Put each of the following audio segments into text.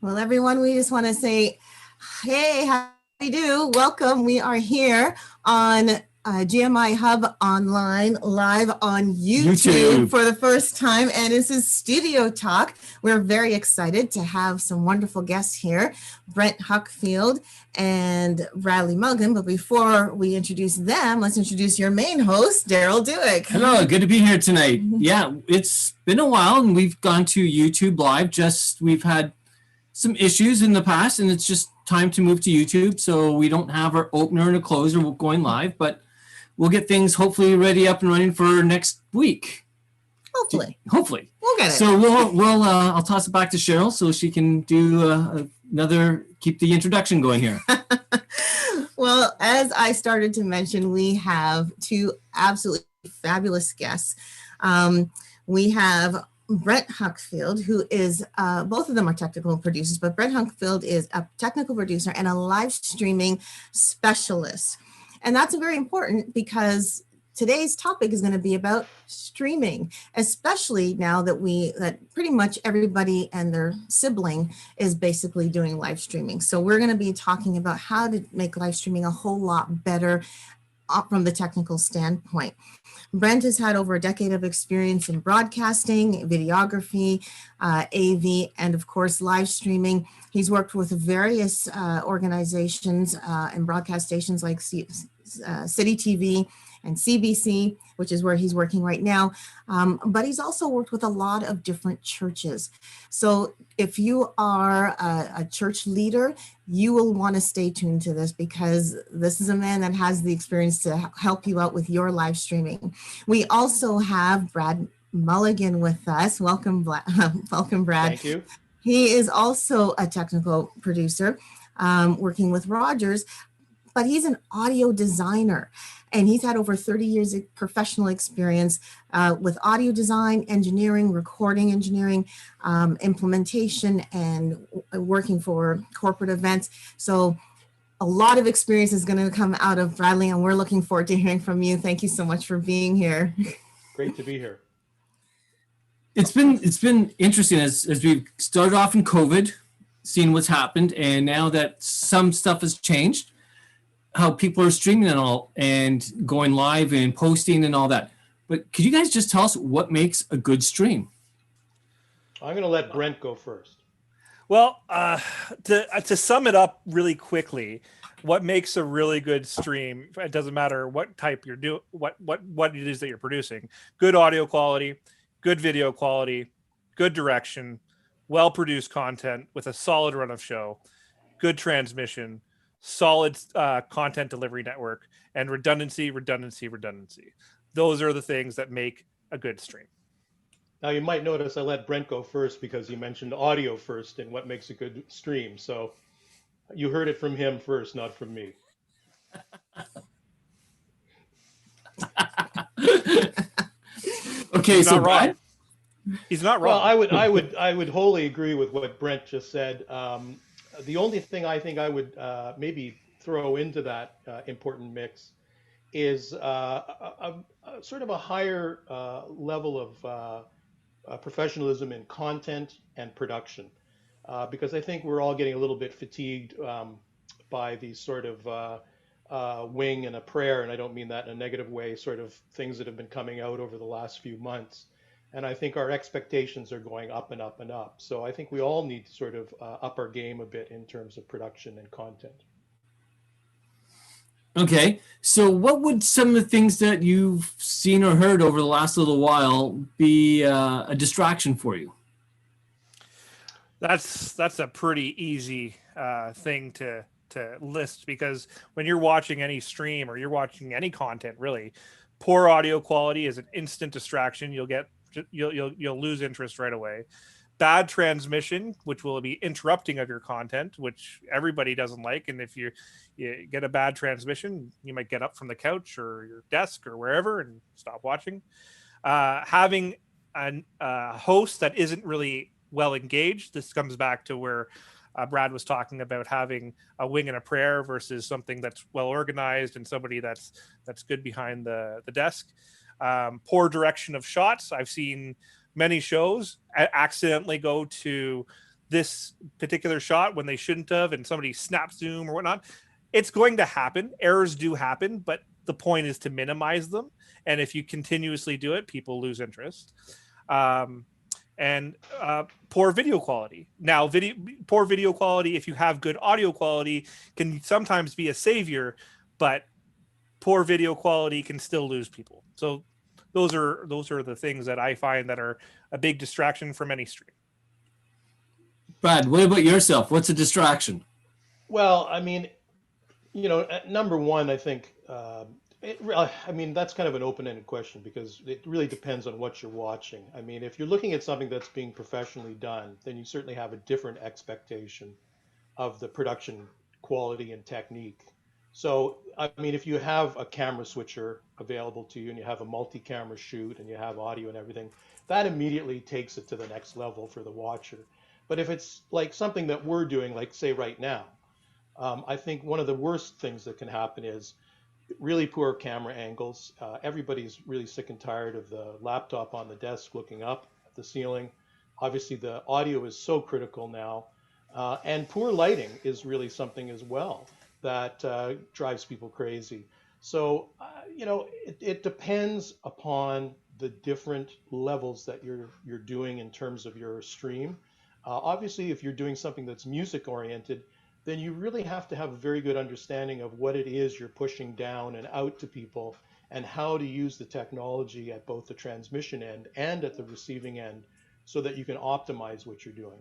Well, everyone, we just want to say, hey, how do you do? Welcome. We are here on GMIHub Online, live on YouTube for the first time, and this is Studio Talk. We're very excited to have some wonderful guests here, Brent Huckfield and Bradley Mulligan. But before we introduce them, let's introduce your main host, Daryl Dewick. Hello, good to be here tonight. Yeah, it's been a while, and we've gone to YouTube Live. We've had some issues in the past, and it's just time to move to YouTube. So we don't have our opener and a closer going live, but we'll get things hopefully ready up and running for next week. Hopefully we'll get it. So I'll toss it back to Cheryl so she can do keep the introduction going here. Well, as I started to mention, we have two absolutely fabulous guests. We have Brent Huckfield, who is, both of them are technical producers, but Brent Huckfield is a technical producer and a live streaming specialist. And that's very important because today's topic is going to be about streaming, especially now that pretty much everybody and their sibling is basically doing live streaming. So we're going to be talking about how to make live streaming a whole lot better from the technical standpoint. Brent has had over a decade of experience in broadcasting, videography, AV, and of course, live streaming. He's worked with various organizations and broadcast stations like City TV and CBC, which is where he's working right now. But he's also worked with a lot of different churches. So if you are a church leader, you will want to stay tuned to this because this is a man that has the experience to help you out with your live streaming. We also have Brad Mulligan with us. Welcome, welcome, Brad. Thank you. He is also a technical producer working with Rogers, but he's an audio designer. And he's had over 30 years of professional experience with audio design, engineering, recording engineering, implementation, and working for corporate events. So a lot of experience is going to come out of Bradley, and we're looking forward to hearing from you. Thank you so much for being here. Great to be here. It's been interesting as we've started off in COVID, seeing what's happened, and now that some stuff has changed, how people are streaming and all, and going live and posting and all that. But could you guys just tell us what makes a good stream? I'm going to let Brent go first. Well, to sum it up really quickly, what makes a really good stream, it doesn't matter what type you're doing, what it is that you're producing, good audio quality, good video quality, good direction, well-produced content with a solid run of show, good transmission, solid content delivery network, and redundancy. Those are the things that make a good stream. Now, you might notice I let Brent go first because he mentioned audio first and what makes a good stream. So you heard it from him first, not from me. Okay, so Brad? He's not wrong. Well, I would wholly agree with what Brent just said. The only thing I think I would maybe throw into that important mix is a sort of a higher level of professionalism in content and production, because I think we're all getting a little bit fatigued by these sort of wing and a prayer, and I don't mean that in a negative way, sort of things that have been coming out over the last few months. And I think our expectations are going up and up and up. So I think we all need to sort of up our game a bit in terms of production and content. Okay, so what would some of the things that you've seen or heard over the last little while be a distraction for you? That's a pretty easy thing to list, because when you're watching any stream or you're watching any content, really, poor audio quality is an instant distraction. You'll lose interest right away. Bad transmission, which will be interrupting of your content, which everybody doesn't like. And if you get a bad transmission, you might get up from the couch or your desk or wherever and stop watching. Having a host that isn't really well engaged. This comes back to where Brad was talking about having a wing and a prayer versus something that's well organized and somebody that's good behind the desk. Poor direction of shots. I've seen many shows accidentally go to this particular shot when they shouldn't have, and somebody snap zoom or whatnot. It's going to happen. Errors do happen, but the point is to minimize them. And if you continuously do it, people lose interest. And poor video quality. Now, poor video quality, if you have good audio quality, can sometimes be a savior, but poor video quality can still lose people. So those are the things that I find that are a big distraction from any stream. Brad, what about yourself? What's a distraction? Well, I mean, number one, I think, I mean, that's kind of an open-ended question because it really depends on what you're watching. I mean, if you're looking at something that's being professionally done, then you certainly have a different expectation of the production quality and technique. So, I mean, if you have a camera switcher available to you and you have a multi-camera shoot and you have audio and everything, that immediately takes it to the next level for the watcher. But if it's like something that we're doing, like say right now, I think one of the worst things that can happen is really poor camera angles. Everybody's really sick and tired of the laptop on the desk looking up at the ceiling. Obviously, the audio is so critical now. And poor lighting is really something as well that drives people crazy. So, it depends upon the different levels that you're doing in terms of your stream. Obviously, if you're doing something that's music oriented, then you really have to have a very good understanding of what it is you're pushing down and out to people and how to use the technology at both the transmission end and at the receiving end so that you can optimize what you're doing.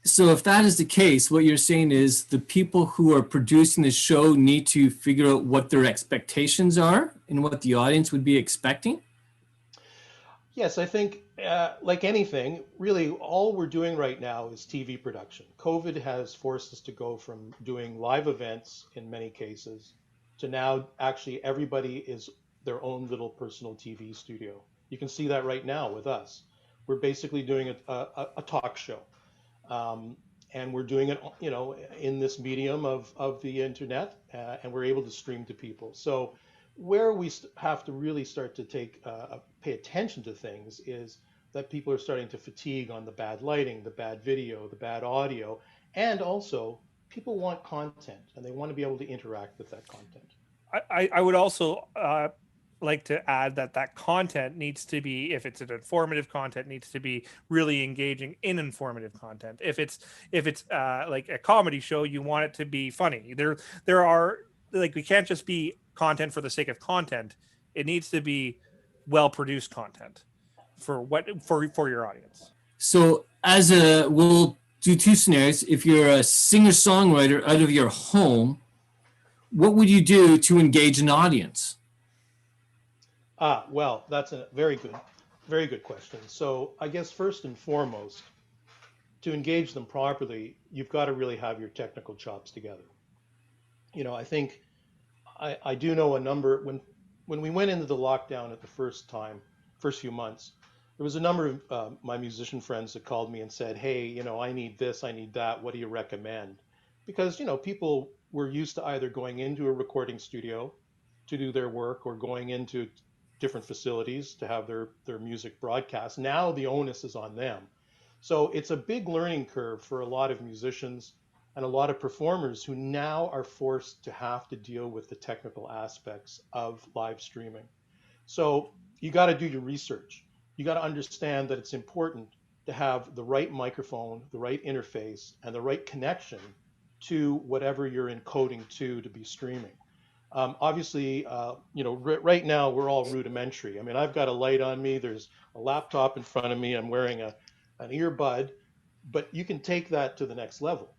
So if that is the case, what you're saying is the people who are producing the show need to figure out what their expectations are and what the audience would be expecting? Yes, I think like anything, really all we're doing right now is TV production. COVID has forced us to go from doing live events in many cases to now actually everybody is their own little personal TV studio. You can see that right now with us. We're basically doing a talk show. And we're doing it, in this medium of the internet, and we're able to stream to people. So where we have to really start to pay attention to things is that people are starting to fatigue on the bad lighting, the bad video, the bad audio, and also people want content and they want to be able to interact with that content. I would also like to add that content needs to be, if it's an informative content, needs to be really engaging in informative content. If it's like a comedy show, you want it to be funny. There are, like, we can't just be content for the sake of content. It needs to be well produced content for your audience. So we'll do two scenarios. If you're a singer-songwriter out of your home, what would you do to engage an audience? Well, that's a very good question. So I guess first and foremost, to engage them properly, you've got to really have your technical chops together. I think I do know a number, when we went into the lockdown at the first few months, there was a number of my musician friends that called me and said, hey, I need this, I need that, what do you recommend? Because, people were used to either going into a recording studio to do their work or going into different facilities to have their music broadcast. Now the onus is on them. So it's a big learning curve for a lot of musicians and a lot of performers who now are forced to have to deal with the technical aspects of live streaming. So you got to do your research. You got to understand that it's important to have the right microphone, the right interface, and the right connection to whatever you're encoding to be streaming. Obviously, right now we're all rudimentary. I mean, I've got a light on me. There's a laptop in front of me. I'm wearing an earbud, but you can take that to the next level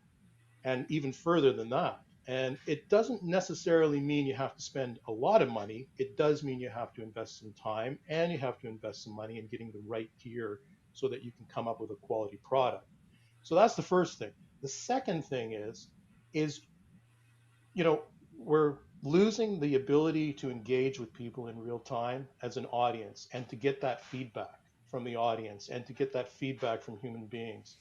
and even further than that. And it doesn't necessarily mean you have to spend a lot of money. It does mean you have to invest some time and you have to invest some money in getting the right gear so that you can come up with a quality product. So that's the first thing. The second thing is, we're losing the ability to engage with people in real time as an audience and to get that feedback from the audience and to get that feedback from human beings.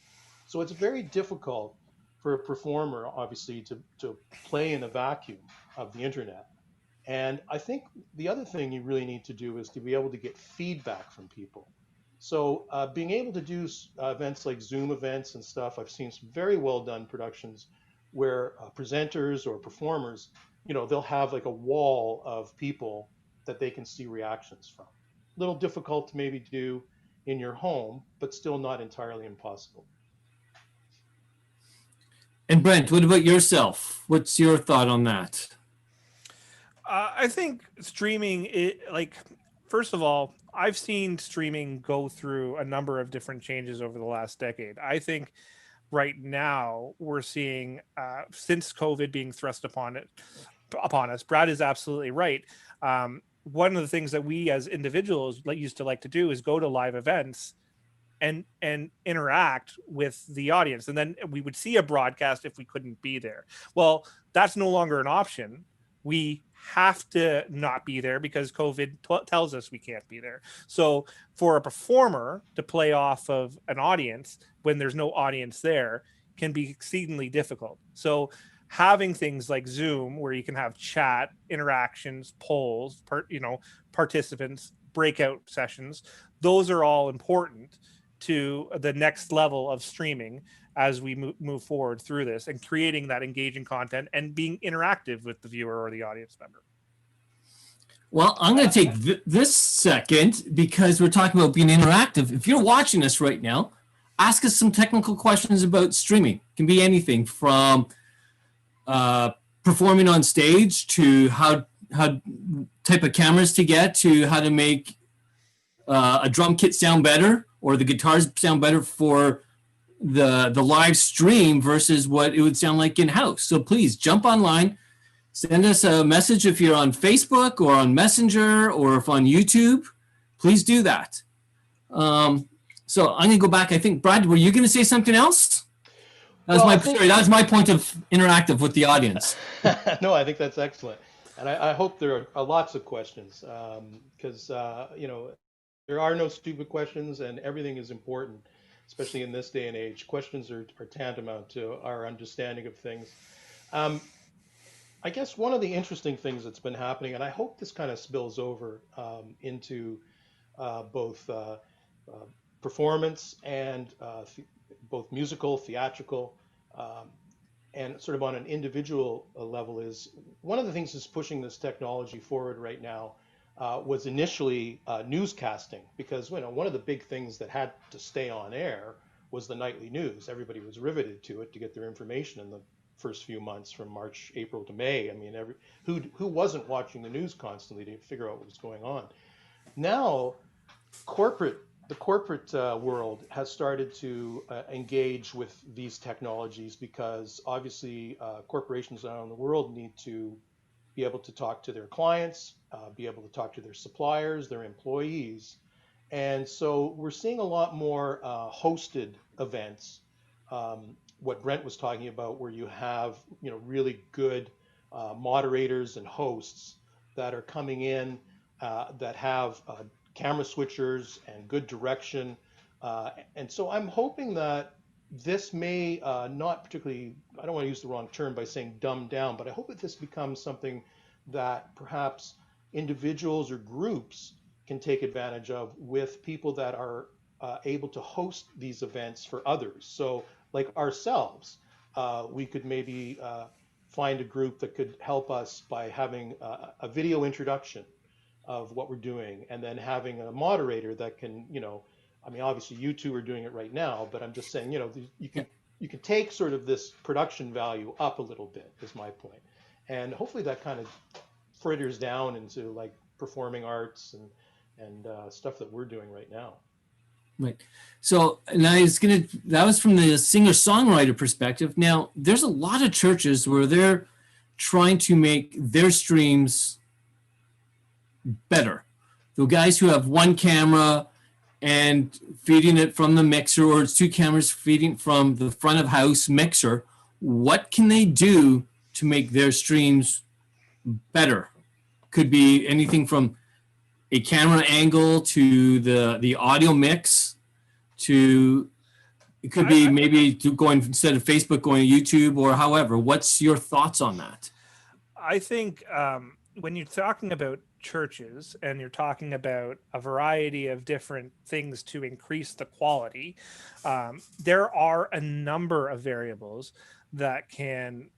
So it's very difficult for a performer, obviously, to play in a vacuum of the internet. And I think the other thing you really need to do is to be able to get feedback from people. So being able to do events like Zoom events and stuff, I've seen some very well done productions where presenters or performers, they'll have like a wall of people that they can see reactions from. A little difficult to maybe do in your home, but still not entirely impossible. And Brent, what about yourself? What's your thought on that? I think streaming, first of all, I've seen streaming go through a number of different changes over the last decade. I think right now we're seeing, since COVID being thrust upon us, Brad is absolutely right. One of the things that we as individuals used to like to do is go to live events and interact with the audience, and then we would see a broadcast if we couldn't be there. Well, that's no longer an option. We have to not be there because COVID tells us we can't be there. So for a performer to play off of an audience when there's no audience there can be exceedingly difficult. So having things like Zoom where you can have chat, interactions, polls, participants, breakout sessions, those are all important to the next level of streaming as we move forward through this, and creating that engaging content and being interactive with the viewer or the audience member. Well, I'm going to take this second because we're talking about being interactive. If you're watching us right now, ask us some technical questions about streaming. It can be anything from performing on stage to how type of cameras to get, to how to make a drum kit sound better or the guitars sound better for the live stream versus what it would sound like in-house. So please jump online, send us a message if you're on Facebook or on Messenger or if on YouTube. Please do that. So I'm going to go back. I think, Brad, were you going to say something else? That was my point of interactive with the audience. No, I think that's excellent. And I hope there are lots of questions because, there are no stupid questions and everything is important, especially in this day and age. Questions are tantamount to our understanding of things. I guess one of the interesting things that's been happening, and I hope this kind of spills over into both performance and both musical, theatrical, and sort of on an individual level, is one of the things that's pushing this technology forward right now was initially newscasting, because one of the big things that had to stay on air was the nightly news. Everybody was riveted to it to get their information in the first few months from March, April to May. I mean, who wasn't watching the news constantly to figure out what was going on? Now, the corporate world has started to engage with these technologies because obviously corporations around the world need to be able to talk to their clients, be able to talk to their suppliers, their employees. And so we're seeing a lot more hosted events. What Brent was talking about, where you have really good moderators and hosts that are coming in that have camera switchers and good direction. And so I'm hoping that this may not particularly, I don't want to use the wrong term by saying dumbed down, but I hope that this becomes something that perhaps individuals or groups can take advantage of with people that are able to host these events for others. So like ourselves, we could maybe find a group that could help us by having a video introduction of what we're doing, and then having a moderator that can, I mean, obviously you two are doing it right now, but I'm just saying, you can take sort of this production value up a little bit, is my point. And hopefully that kind of fritters down into like performing arts and stuff that we're doing right now. Right. So, and that was from the singer-songwriter perspective. Now, there's a lot of churches where they're trying to make their streams better. The guys who have one camera and feeding it from the mixer, or it's two cameras feeding from the front of house mixer, what can they do to make their streams better? Could be anything from a camera angle to the audio mix to, it could be maybe to going, instead of Facebook, going to YouTube or however. What's your thoughts on that? I think when you're talking about churches and you're talking about a variety of different things to increase the quality, there are a number of variables that can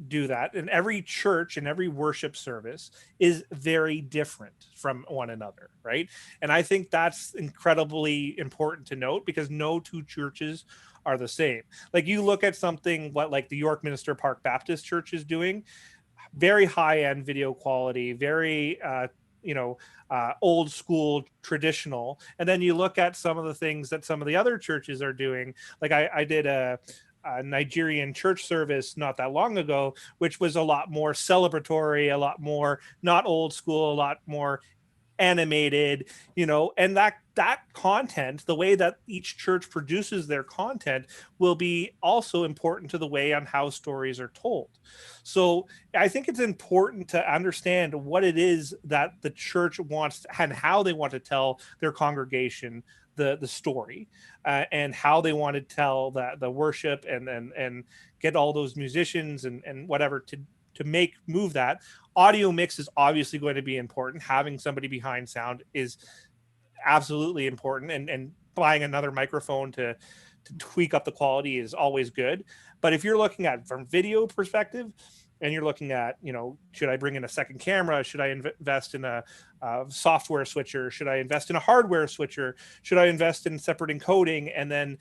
do that. And every church and every worship service is very different from one another, right? And I think that's incredibly important to note, because no two churches are the same. Like, you look at something what like the York Minster Park Baptist Church is doing, very high end video quality, very old school traditional. And then you look at some of the things that some of the other churches are doing. Like I did a Nigerian church service not that long ago, which was a lot more celebratory, a lot more not old school, a lot more animated, and that content, the way that each church produces their content, will be also important to the way on how stories are told. So I think it's important to understand what it is that the church wants and how they want to tell their congregation the story, and how they want to tell the worship, and get all those musicians and whatever to move that. Audio mix is obviously going to be important. Having somebody behind sound is absolutely important, and buying another microphone to tweak up the quality is always good. But if you're looking at from video perspective, and you're looking at, should I bring in a second camera? Should I invest in a software switcher? Should I invest in a hardware switcher? Should I invest in separate encoding, and then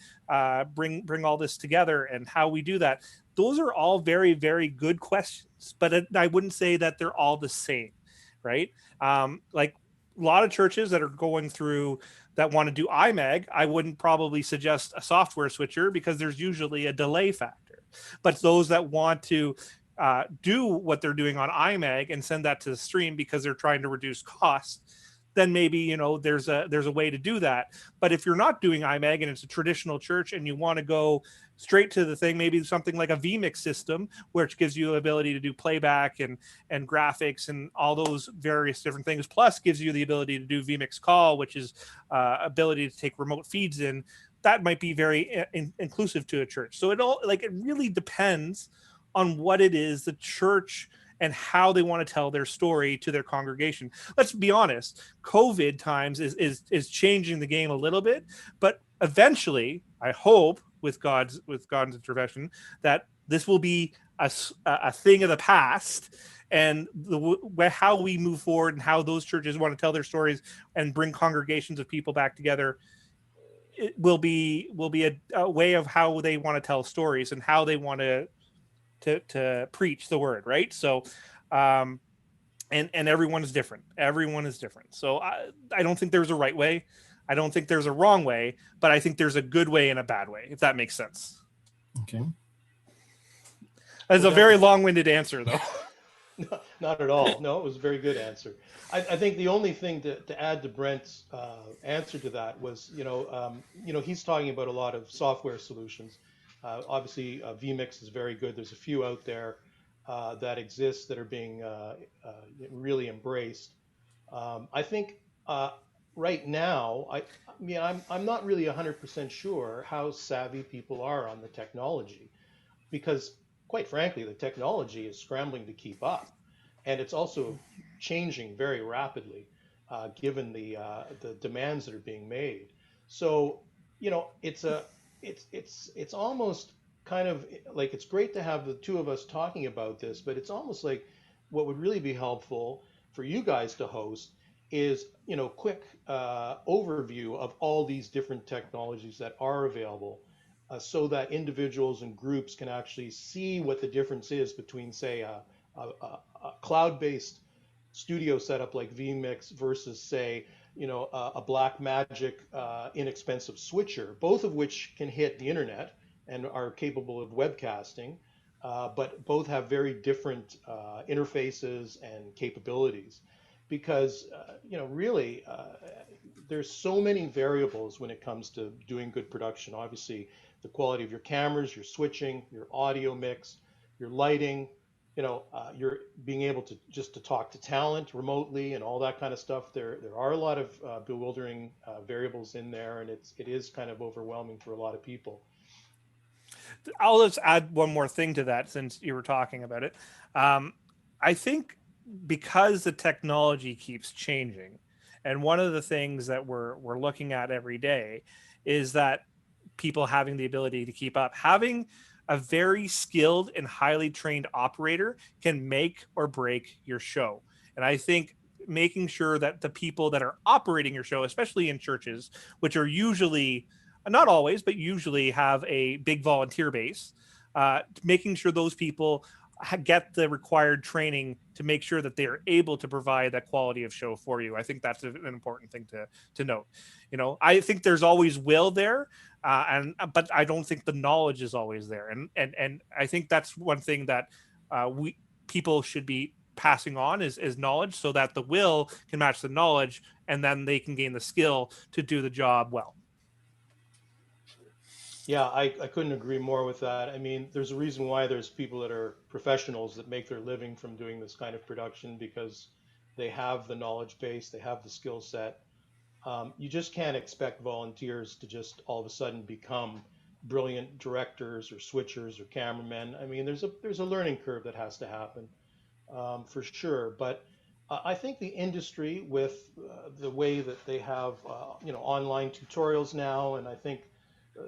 bring all this together, and how we do that? Those are all very, very good questions, but I wouldn't say that they're all the same, right? Like a lot of churches that are going through that want to do IMAG, I wouldn't probably suggest a software switcher, because there's usually a delay factor. But those that want to do what they're doing on IMAG and send that to the stream because they're trying to reduce costs, then maybe there's a way to do that. But if you're not doing IMAG and it's a traditional church and you want to go straight to the thing, maybe something like a vMix system, which gives you the ability to do playback and graphics and all those various different things, plus gives you the ability to do vMix call, which is ability to take remote feeds in, that might be very inclusive to a church. So it really depends on what it is the church and how they want to tell their story to their congregation. Let's be honest, COVID times is changing the game a little bit, but eventually, I hope with God's intervention, that this will be a thing of the past, and how we move forward and how those churches want to tell their stories and bring congregations of people back together, it will be a way of how they want to tell stories and how they want to preach the word, right? So and everyone is different. So I don't think there's a right way, I don't think there's a wrong way, but I think there's a good way and a bad way, if that makes sense. Okay. That's a very long-winded answer, though. No, not at all. No, it was a very good answer. I think the only thing to add to Brent's answer to that was, he's talking about a lot of software solutions. Obviously, vMix is very good. There's a few out there that exist that are being really embraced. I think right now, I'm not really 100% sure how savvy people are on the technology, because quite frankly, the technology is scrambling to keep up, and it's also changing very rapidly given the demands that are being made. So, it's almost kind of like, it's great to have the two of us talking about this, but it's almost like what would really be helpful for you guys to host is, quick overview of all these different technologies that are available, so that individuals and groups can actually see what the difference is between, say, a cloud-based studio setup like vMix versus, say, a Blackmagic inexpensive switcher, both of which can hit the internet and are capable of webcasting, but both have very different interfaces and capabilities. Because, really, there's so many variables when it comes to doing good production. Obviously, the quality of your cameras, your switching, your audio mix, your lighting, you're being able to talk to talent remotely and all that kind of stuff. There are a lot of bewildering variables in there, and it is kind of overwhelming for a lot of people. I'll just add one more thing to that, since you were talking about it. I think because the technology keeps changing, and one of the things that we're looking at every day is that people having the ability to keep up, having a very skilled and highly trained operator can make or break your show. And I think making sure that the people that are operating your show, especially in churches, which are usually, not always, but usually have a big volunteer base, making sure those people get the required training to make sure that they are able to provide that quality of show for you. I think that's an important thing to note. You know, I think there's always will there, but I don't think the knowledge is always there. And I think that's one thing that people should be passing on is knowledge, so that the will can match the knowledge, and then they can gain the skill to do the job well. Yeah, I couldn't agree more with that. I mean, there's a reason why there's people that are professionals that make their living from doing this kind of production, because they have the knowledge base, they have the skill set. You just can't expect volunteers to just all of a sudden become brilliant directors or switchers or cameramen. I mean, there's a learning curve that has to happen, for sure. But I think the industry, with the way that they have, online tutorials now, and I think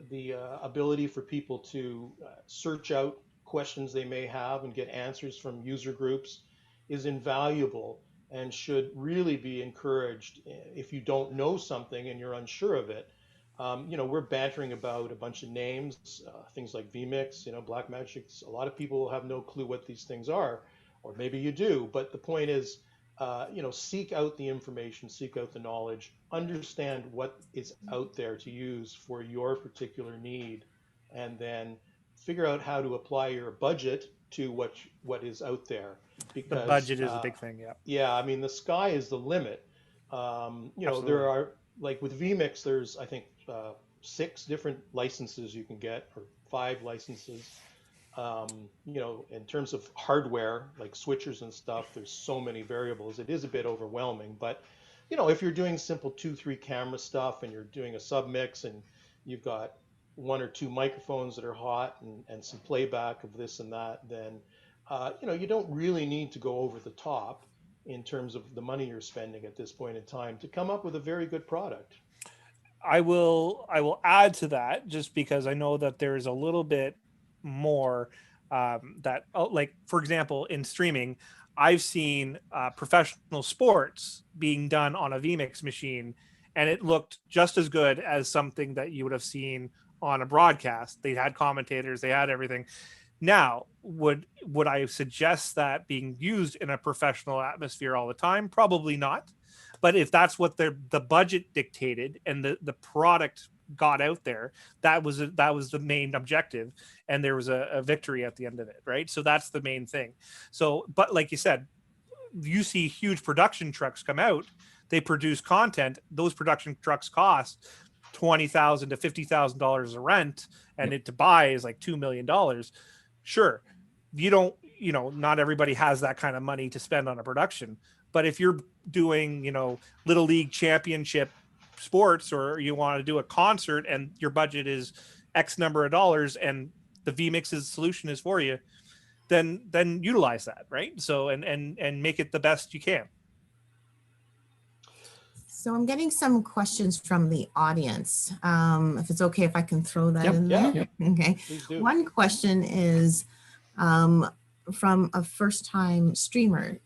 the ability for people to search out questions they may have and get answers from user groups is invaluable and should really be encouraged. If you don't know something and you're unsure of it, we're bantering about a bunch of names, things like vMix, Blackmagic's. A lot of people have no clue what these things are, or maybe you do. But the point is, seek out the information, seek out the knowledge, understand what is out there to use for your particular need, and then figure out how to apply your budget to what is out there. Because the budget is a big thing. Yeah, I mean, the sky is the limit. There are, like with vMix, there's, I think, 6 different licenses you can get, or 5 licenses. In terms of hardware, like switchers and stuff, there's so many variables. It is a bit overwhelming, but if you're doing simple 2-3 camera stuff, and you're doing a submix, and you've got 1 or 2 microphones that are hot, and some playback of this and that, then you don't really need to go over the top in terms of the money you're spending at this point in time to come up with a very good product. I will add to that, just because I know that there's a little bit more like, for example, in streaming, I've seen professional sports being done on a vMix machine, and it looked just as good as something that you would have seen on a broadcast. They had commentators, they had everything. Now, would I suggest that being used in a professional atmosphere all the time? Probably not. But if that's what the budget dictated, and the product got out there, that was the main objective, and there was a victory at the end of it, right? So that's the main thing. So, but like you said, you see huge production trucks come out, they produce content, those production trucks cost $20,000 to $50,000 a rent, and it to buy is like $2 million. Sure, not everybody has that kind of money to spend on a production, but if you're doing little league championship sports, or you want to do a concert and your budget is X number of dollars, and the vMix's solution is for you, then utilize that, right? So and make it the best you can. So I'm getting some questions from the audience. If it's okay if I can throw that in there. Yep. Okay. One question is from a first-time streamer.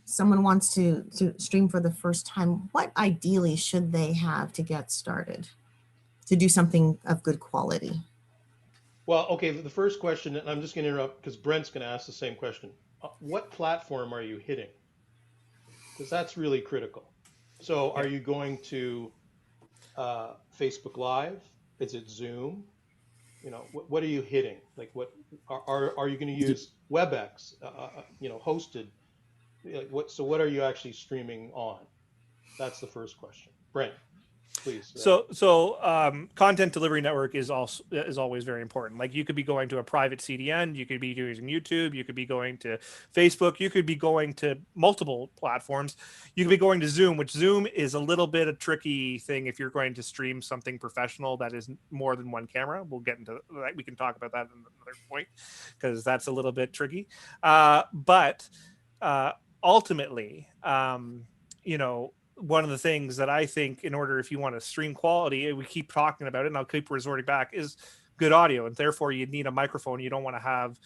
Someone wants to stream for the first time. What ideally should they have to get started to do something of good quality? Well, okay, the first question, and I'm just going to interrupt because Brent's going to ask the same question. What platform are you hitting? Because that's really critical. So are you going to Facebook Live? Is it Zoom? What are you hitting? Like, what are you going to use? WebEx, hosted? So what are you actually streaming on? That's the first question. Brent, please. So content delivery network is always very important. Like, you could be going to a private CDN, you could be using YouTube, you could be going to Facebook, you could be going to multiple platforms, you could be going to Zoom, which Zoom is a little bit a tricky thing if you're going to stream something professional that is more than one camera. We'll get into that. We can talk about that in another point, because that's a little bit tricky. But ultimately, one of the things that I think, in order, if you want to stream quality, we keep talking about it and I'll keep resorting back, is good audio. And therefore you need a microphone. You don't want to have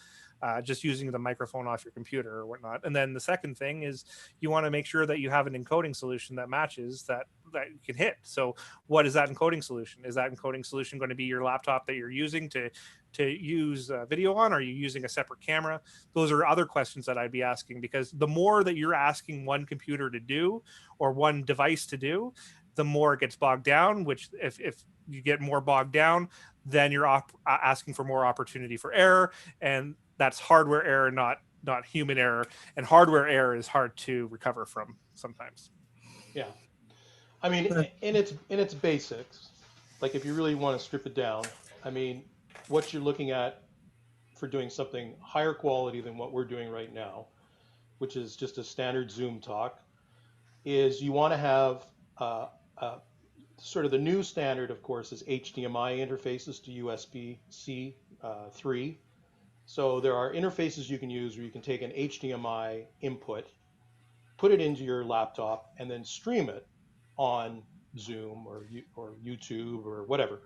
just using the microphone off your computer or whatnot. And then the second thing is you want to make sure that you have an encoding solution that matches that you can hit. So what is that encoding solution? Is that encoding solution going to be your laptop that you're using to use video on? Are you using a separate camera? Those are other questions that I'd be asking, because the more that you're asking one computer to do or one device to do, the more it gets bogged down, which if you get more bogged down, then you're asking for more opportunity for error. And that's hardware error, not human error. And hardware error is hard to recover from sometimes. Yeah. I mean, in its basics, like if you really want to strip it down, I mean, what you're looking at for doing something higher quality than what we're doing right now, which is just a standard Zoom talk, is you want to have sort of the new standard, of course, is HDMI interfaces to USB-C 3. So there are interfaces you can use where you can take an HDMI input, put it into your laptop, and then stream it on Zoom or YouTube or whatever.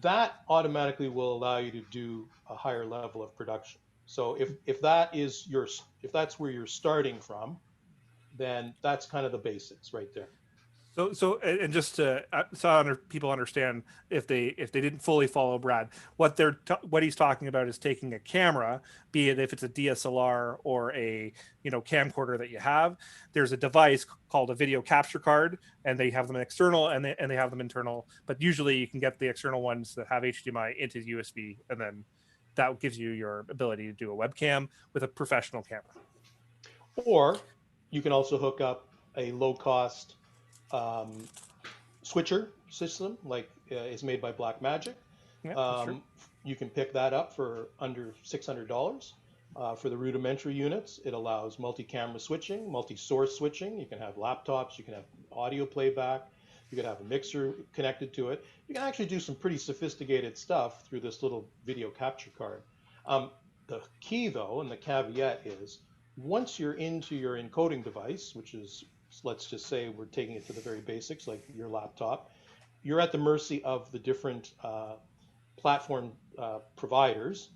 That automatically will allow you to do a higher level of production. So if that's where you're starting from, then that's kind of the basics right there. So and just to people understand, if they didn't fully follow Brad, what he's talking about is taking a camera, be it if it's a DSLR or a camcorder that you have. There's a device called a video capture card, and they have them external and they have them internal. But usually you can get the external ones that have HDMI into USB, and then that gives you your ability to do a webcam with a professional camera. Or you can also hook up a low-cost switcher system, like is made by Blackmagic. Yeah, you can pick that up for under $600. For the rudimentary units, it allows multi-camera switching, multi-source switching. You can have laptops, you can have audio playback, you can have a mixer connected to it. You can actually do some pretty sophisticated stuff through this little video capture card. The key, though, and the caveat is, once you're into your encoding device, which is, let's just say we're taking it to the very basics, like your laptop, you're at the mercy of the different platform providers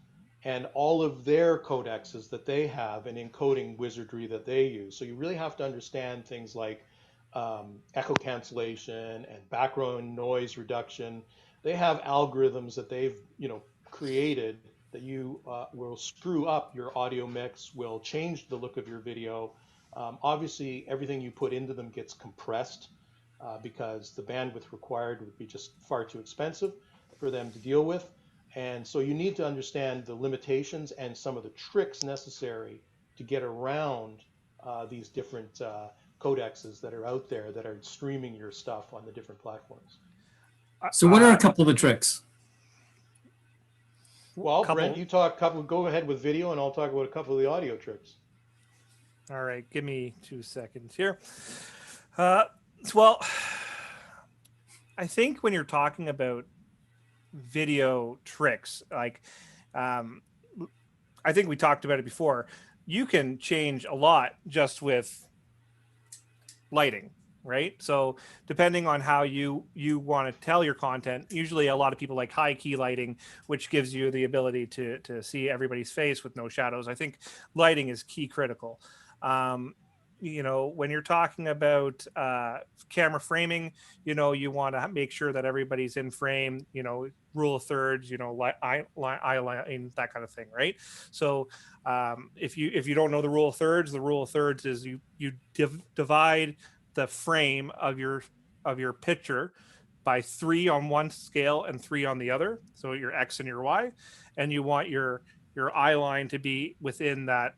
and all of their codexes that they have and encoding wizardry that they use. So you really have to understand things like echo cancellation and background noise reduction. They have algorithms that they've created that you will screw up your audio mix, will change the look of your video. Obviously, everything you put into them gets compressed because the bandwidth required would be just far too expensive for them to deal with. And so you need to understand the limitations and some of the tricks necessary to get around these different codexes that are out there that are streaming your stuff on the different platforms. So what are a couple of the tricks? Well, Brent, you go ahead with video and I'll talk about a couple of the audio tricks. All right, give me 2 seconds here. Well, I think when you're talking about video tricks, like I think we talked about it before, you can change a lot just with lighting, right? So depending on how you want to tell your content, usually a lot of people like high key lighting, which gives you the ability to see everybody's face with no shadows. I think lighting is key critical. When you're talking about camera framing, you want to make sure that everybody's in frame, rule of thirds, eye line, that kind of thing, right? So if you don't know the rule of thirds is you divide the frame of your picture by 3 on one scale and 3 on the other, so your X and your Y, and you want your eye line to be within that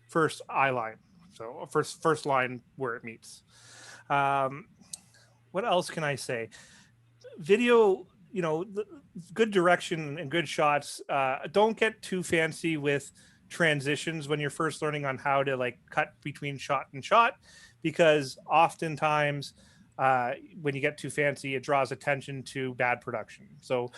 first eye line, so first line where it meets. What else can I say? Video, good direction and good shots. Don't get too fancy with transitions when you're first learning on how to cut between shot and shot, because oftentimes when you get too fancy, it draws attention to bad production. So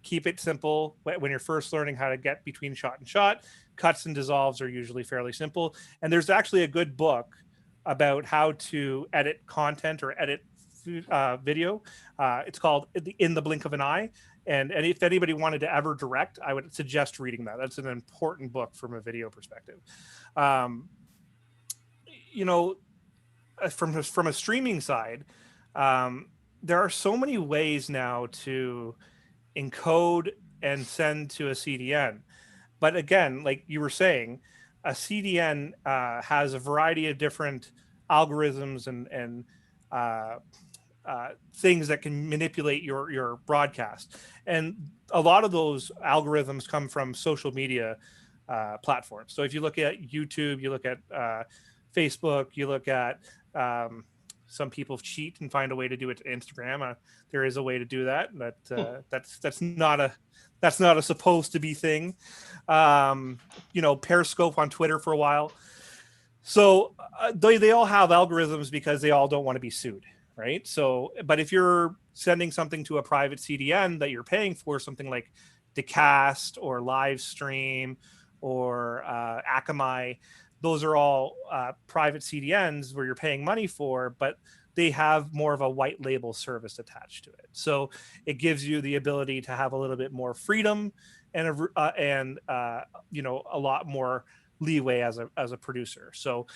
keep it simple when you're first learning how to get between shot and shot. Cuts and dissolves are usually fairly simple. And there's actually a good book about how to edit content or edit video. It's called In the Blink of an Eye. And if anybody wanted to ever direct, I would suggest reading that. That's an important book from a video perspective. You know, from a streaming side, there are so many ways now to encode and send to a CDN. But again, like you were saying, a CDN has a variety of different algorithms and things that can manipulate your broadcast. And a lot of those algorithms come from social media platforms. So if you look at YouTube, you look at Facebook, you look at some people cheat and find a way to do it to Instagram. There is a way to do that. That's not a supposed to be thing. You know, Periscope on Twitter for a while. So they all have algorithms because they all don't want to be sued, right? So, but if you're sending something to a private CDN that you're paying for, something like Decast or Livestream or Akamai, those are all private CDNs where you're paying money for, but they have more of a white label service attached to it. So it gives you the ability to have a little bit more freedom and you know, a lot more leeway as a producer. So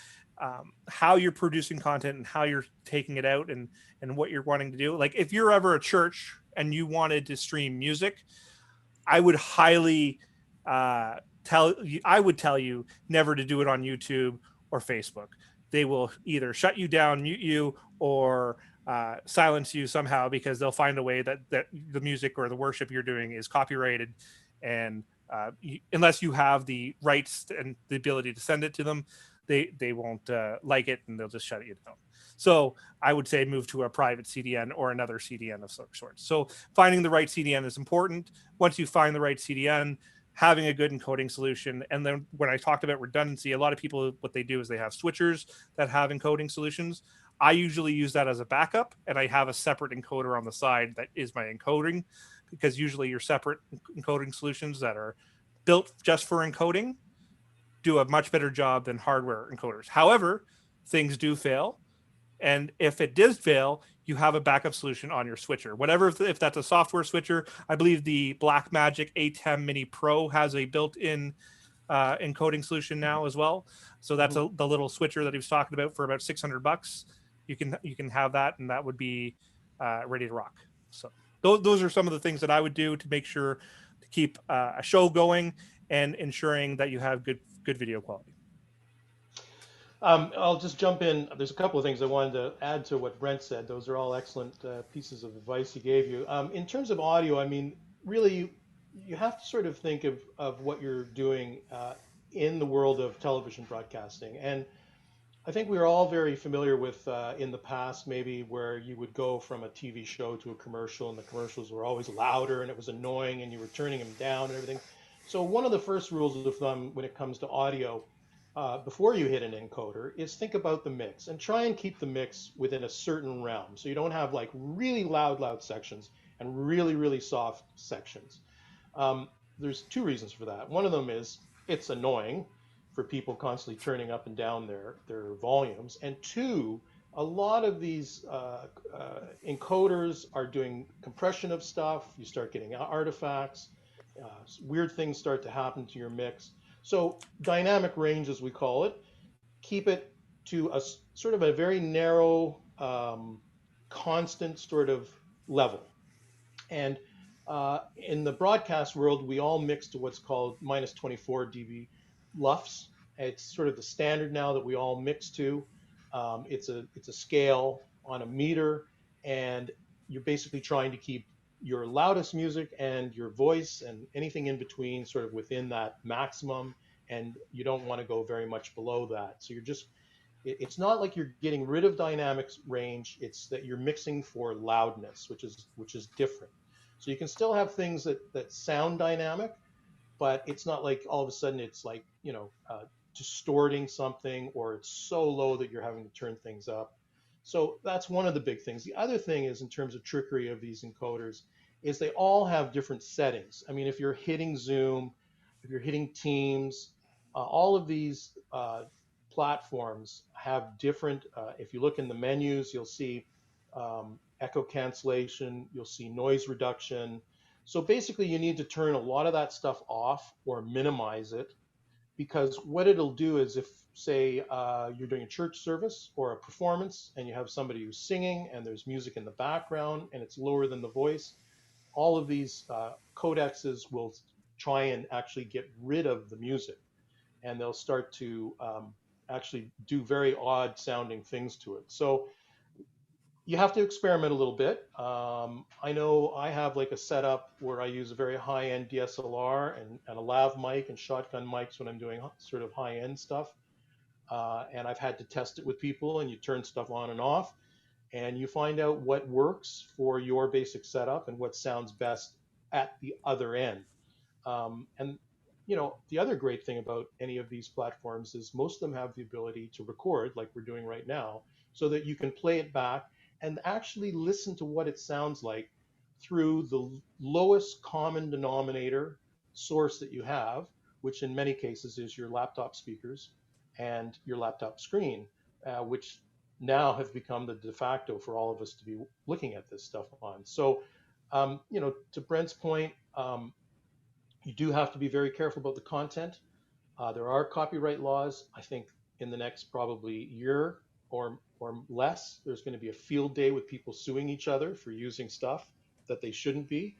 how you're producing content and how you're taking it out and what you're wanting to do. Like if you're ever a church and you wanted to stream music, I would highly tell you never to do it on YouTube or Facebook. They will either shut you down, mute you, or silence you somehow, because they'll find a way that the music or the worship you're doing is copyrighted. And unless you have the rights and the ability to send it to them, they won't like it, and they'll just shut you down. So I would say move to a private CDN or another CDN of sorts. So finding the right CDN is important. Once you find the right CDN, having a good encoding solution. And then when I talked about redundancy, a lot of people, what they do is they have switchers that have encoding solutions. I usually use that as a backup, and I have a separate encoder on the side that is my encoding, because usually your separate encoding solutions that are built just for encoding do a much better job than hardware encoders. However, things do fail. And if it did fail, you have a backup solution on your switcher. Whatever, if that's a software switcher, I believe the Blackmagic ATEM Mini Pro has a built-in encoding solution now as well. So that's the little switcher that he was talking about for about $600. You can have that, and that would be ready to rock. So those are some of the things that I would do to make sure to keep a show going and ensuring that you have good video quality. I'll just jump in. There's a couple of things I wanted to add to what Brent said. Those are all excellent pieces of advice he gave you. In terms of audio, I mean, really, you have to sort of think of what you're doing in the world of television broadcasting. And I think we are all very familiar with in the past, maybe, where you would go from a TV show to a commercial, and the commercials were always louder and it was annoying and you were turning them down and everything. So one of the first rules of thumb when it comes to audio, before you hit an encoder, is think about the mix and try and keep the mix within a certain realm. So you don't have like really loud sections and really soft sections. There's two reasons for that. One of them is it's annoying for people constantly turning up and down their volumes. And two, a lot of these encoders are doing compression of stuff. You start getting artifacts. Weird things start to happen to your mix. So dynamic range, as we call it, keep it to a sort of a very narrow, constant sort of level. And in the broadcast world, we all mix to what's called minus 24 dB LUFS. It's sort of the standard now that we all mix to. It's a scale on a meter, and you're basically trying to keep your loudest music and your voice and anything in between sort of within that maximum, and you don't want to go very much below that. So you're just, it's not like you're getting rid of dynamics range, it's that you're mixing for loudness, which is different. So you can still have things that sound dynamic, but it's not like all of a sudden it's like, you know, distorting something, or it's so low that you're having to turn things up. So that's one of the big things. The other thing is, in terms of trickery of these encoders, is they all have different settings. I mean, if you're hitting Zoom, if you're hitting Teams, all of these platforms have different, if you look in the menus, you'll see echo cancellation, you'll see noise reduction. So basically you need to turn a lot of that stuff off or minimize it, because what it'll do is, if say you're doing a church service or a performance and you have somebody who's singing and there's music in the background and it's lower than the voice, all of these codexes will try and actually get rid of the music, and they'll start to actually do very odd sounding things to it. So you have to experiment a little bit. I know I have like a setup where I use a very high-end DSLR and a lav mic and shotgun mics when I'm doing sort of high-end stuff. And I've had to test it with people, and you turn stuff on and off, and you find out what works for your basic setup and what sounds best at the other end. And you know, the other great thing about any of these platforms is most of them have the ability to record, like we're doing right now, so that you can play it back and actually listen to what it sounds like through the lowest common denominator source that you have, which in many cases is your laptop speakers and your laptop screen, which now have become the de facto for all of us to be looking at this stuff on. So, you know, to Brent's point, you do have to be very careful about the content. There are copyright laws. I think in the next probably year or less, there's going to be a field day with people suing each other for using stuff that they shouldn't be.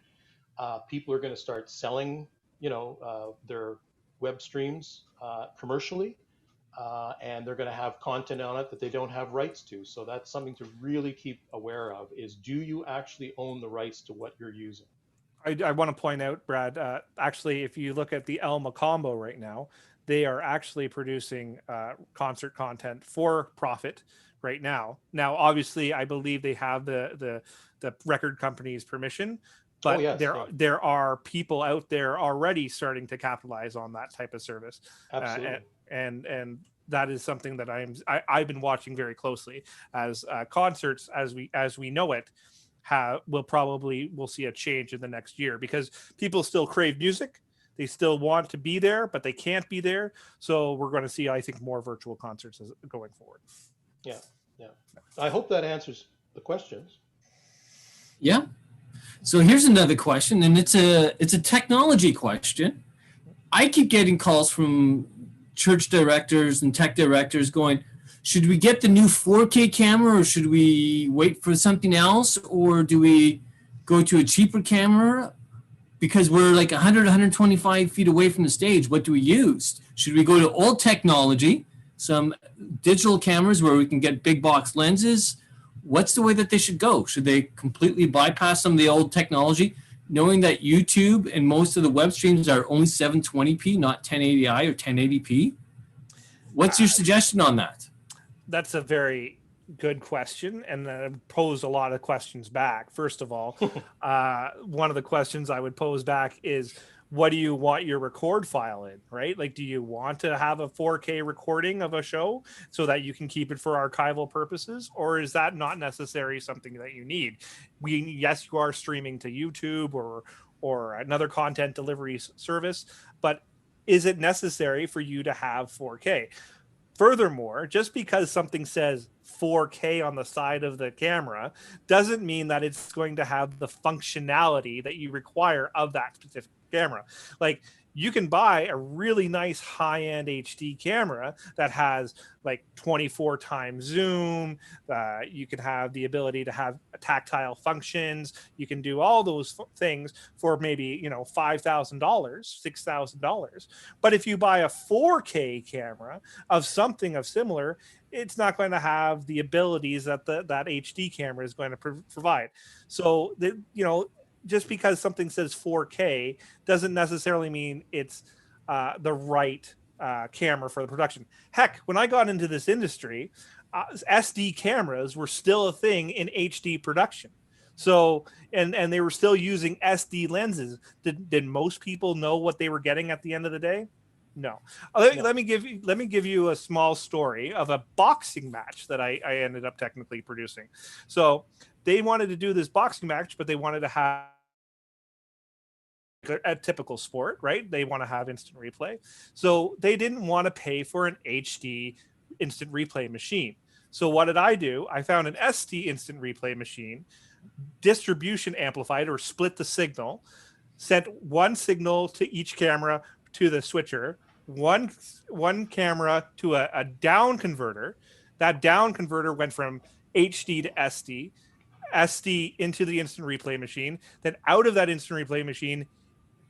People are going to start selling, you know, their web streams commercially, and they're going to have content on it that they don't have rights to. So that's something to really keep aware of: is do you actually own the rights to what you're using? I want to point out, Brad, actually, if you look at the Elma combo right now, they are actually producing concert content for profit right now. Now, obviously, I believe they have the record company's permission, but yes, there are people out there already starting to capitalize on that type of service. Absolutely. And that is something that I've been watching very closely, as concerts as we know it we'll see a change in the next year, because people still crave music. They still want to be there, but they can't be there. So we're going to see, I think, more virtual concerts going forward. Yeah. I hope that answers the questions. Yeah. So here's another question, and it's a technology question. I keep getting calls from church directors and tech directors going, should we get the new 4K camera, or should we wait for something else, or do we go to a cheaper camera? Because we're like 100, 125 feet away from the stage. What do we use? Should we go to old technology, some digital cameras where we can get big box lenses? What's the way that they should go? Should they completely bypass some of the old technology, knowing that YouTube and most of the web streams are only 720p, not 1080i or 1080p? What's your suggestion on that? That's a very good question, and then pose a lot of questions back. First of all, one of the questions I would pose back is, what do you want your record file in, right? Like, do you want to have a 4K recording of a show so that you can keep it for archival purposes, or is that not necessarily something that you need? Yes, you are streaming to YouTube or another content delivery service, but is it necessary for you to have 4K? Furthermore, just because something says 4K on the side of the camera doesn't mean that it's going to have the functionality that you require of that specific camera. Like, you can buy a really nice high-end HD camera that has like 24 times zoom. You can have the ability to have tactile functions. You can do all those things for maybe, $5,000, $6,000. But if you buy a 4K camera of something of similar, it's not going to have the abilities that that HD camera is going to provide. So just because something says 4K doesn't necessarily mean it's the right camera for the production. Heck, when I got into this industry, SD cameras were still a thing in HD production. So, and they were still using SD lenses. Did most people know what they were getting at the end of the day? No. Let me give you a small story of a boxing match that I ended up technically producing. So they wanted to do this boxing match, but they wanted to have a typical sport, right? They want to have instant replay. So they didn't want to pay for an HD instant replay machine. So what did I do? I found an SD instant replay machine, distribution amplified or split the signal, sent one signal to each camera to the switcher, one camera to a down converter. That down converter went from HD to SD, SD into the instant replay machine, then out of that instant replay machine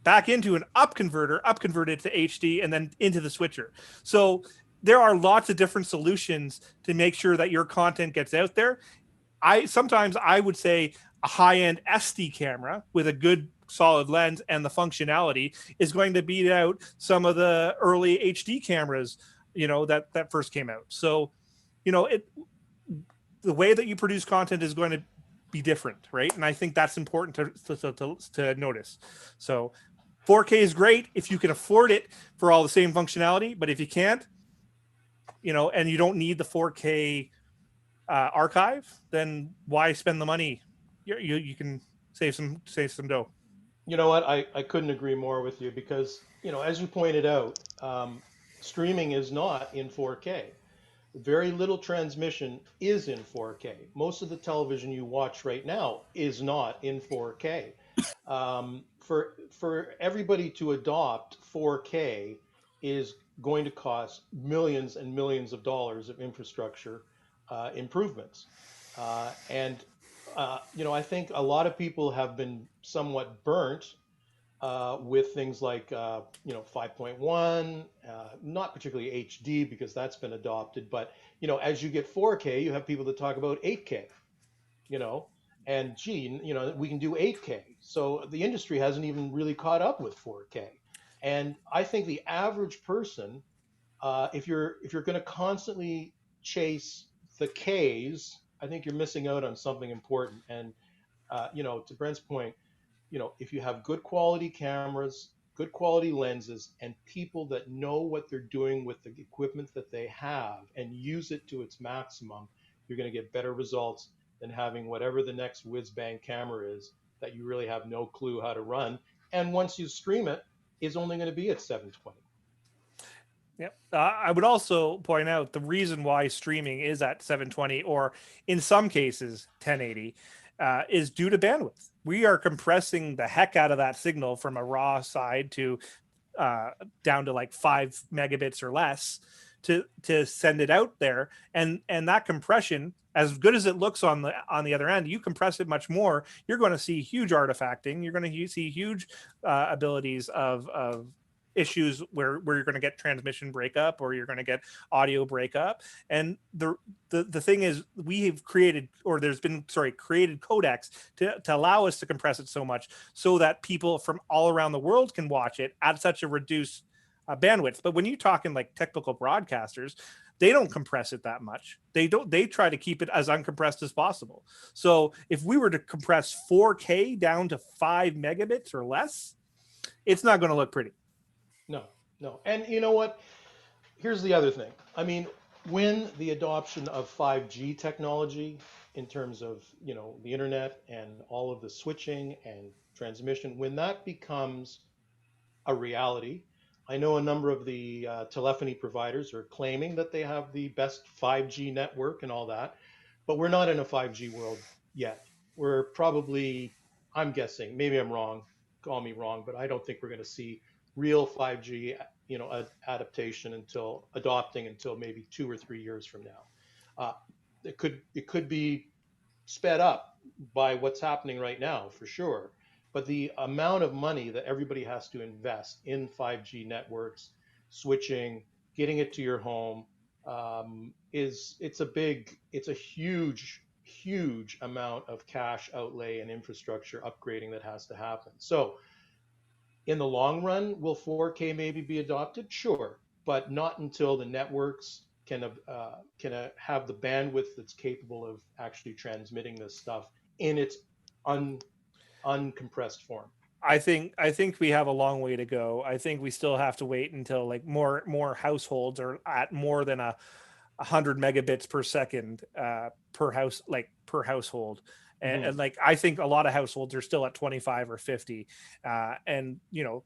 back into an up converted to HD, and then into the switcher. So there are lots of different solutions to make sure that your content gets out there. Sometimes I would say a high-end SD camera with a good solid lens and the functionality is going to beat out some of the early HD cameras, that first came out. So, the way that you produce content is going to be different, right? And I think that's important to notice. So 4K is great if you can afford it for all the same functionality, but if you can't, and you don't need the 4K archive, then why spend the money? You can save some dough. You know what? I couldn't agree more with you because, as you pointed out, streaming is not in 4K. Very little transmission is in 4K. Most of the television you watch right now is not in 4K. For everybody to adopt 4K is going to cost millions and millions of dollars of infrastructure improvements. I think a lot of people have been somewhat burnt with things like 5.1, not particularly HD because that's been adopted, but as you get 4K, you have people that talk about 8K, and we can do 8K. So the industry hasn't even really caught up with 4K. And I think the average person, if you're going to constantly chase the Ks, I think you're missing out on something important. And to Brent's point, if you have good quality cameras, good quality lenses, and people that know what they're doing with the equipment that they have and use it to its maximum, you're going to get better results than having whatever the next whiz bang camera is that you really have no clue how to run. And once you stream it, is only going to be at 720. Yep. I would also point out the reason why streaming is at 720 or in some cases 1080 is due to bandwidth. We are compressing the heck out of that signal from a raw side to down to like 5 megabits or less to send it out there. And that compression, as good as it looks on the other end, you compress it much more, you're going to see huge artifacting. You're going to see huge abilities of issues where you're going to get transmission breakup or you're going to get audio breakup. And the thing is, we have created codecs to allow us to compress it so much so that people from all around the world can watch it at such a reduced bandwidth. But when you're talking like technical broadcasters, they don't compress it that much. They try to keep it as uncompressed as possible. So if we were to compress 4K down to 5 megabits or less, it's not going to look pretty. No. And you know what? Here's the other thing. I mean, when the adoption of 5G technology in terms of, the internet and all of the switching and transmission, when that becomes a reality, I know a number of the telephony providers are claiming that they have the best 5G network and all that, but we're not in a 5G world yet. We're probably, I'm guessing, maybe I'm wrong, call me wrong, but I don't think we're going to see real 5G, adaptation until maybe 2 or 3 years from now. It could be sped up by what's happening right now for sure. But the amount of money that everybody has to invest in 5G networks, switching, getting it to your home, it's a huge amount of cash outlay and infrastructure upgrading that has to happen. So in the long run, will 4K maybe be adopted? Sure, but not until the networks can have the bandwidth that's capable of actually transmitting this stuff in its uncompressed form. I think we have a long way to go. I think we still have to wait until like more households are at more than 100 megabits per second per household. And like, I think a lot of households are still at 25 or 50. And, you know,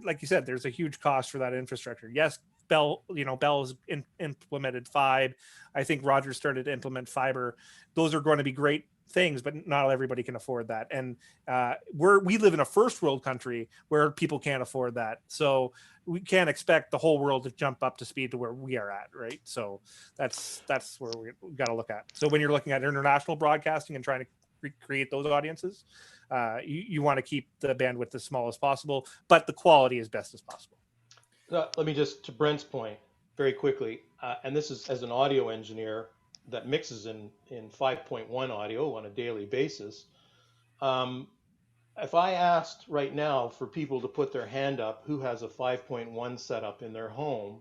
like you said, there's a huge cost for that infrastructure. Yes, Bell has implemented Fibe. I think Rogers started to implement fiber. Those are going to be great things, but not everybody can afford that. And we live in a first world country where people can't afford that. So we can't expect the whole world to jump up to speed to where we are at, right? So that's where we got to look at. So when you're looking at international broadcasting and trying to create those audiences, you want to keep the bandwidth as small as possible, but the quality as best as possible. Let me just, to Brent's point, very quickly, and this is as an audio engineer that mixes in 5.1 audio on a daily basis. If I asked right now for people to put their hand up who has a 5.1 setup in their home,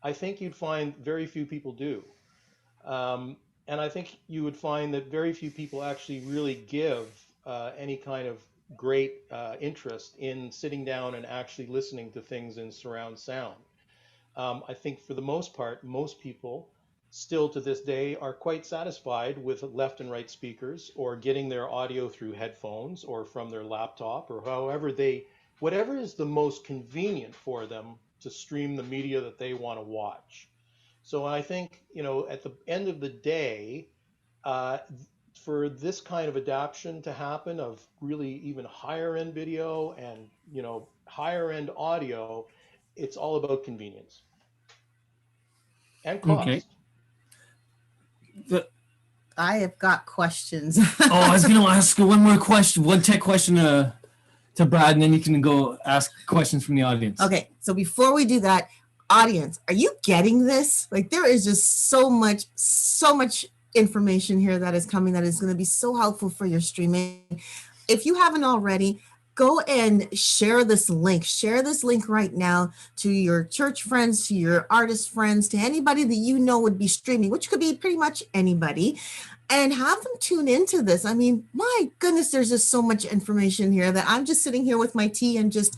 I think you'd find very few people do. And I think you would find that very few people actually really give any kind of great interest in sitting down and actually listening to things in surround sound. I think for the most part, most people still to this day are quite satisfied with left and right speakers, or getting their audio through headphones or from their laptop, or whatever is the most convenient for them to stream the media that they want to watch. So I think, you know, at the end of the day, for this kind of adoption to happen of really even higher end video and, you know, higher end audio, it's all about convenience and cost. Okay. I have got questions. I was going to ask one more question, one tech question to Brad, and then you can go ask questions from the audience. Okay, so before we do that, audience, are you getting this? Like, there is just so much information here that is coming that is going to be so helpful for your streaming. If you haven't already, go and share this link. Share this link right now to your church friends, to your artist friends, to anybody that you know would be streaming, which could be pretty much anybody, and have them tune into this. I mean, my goodness, there's just so much information here that I'm just sitting here with my tea and just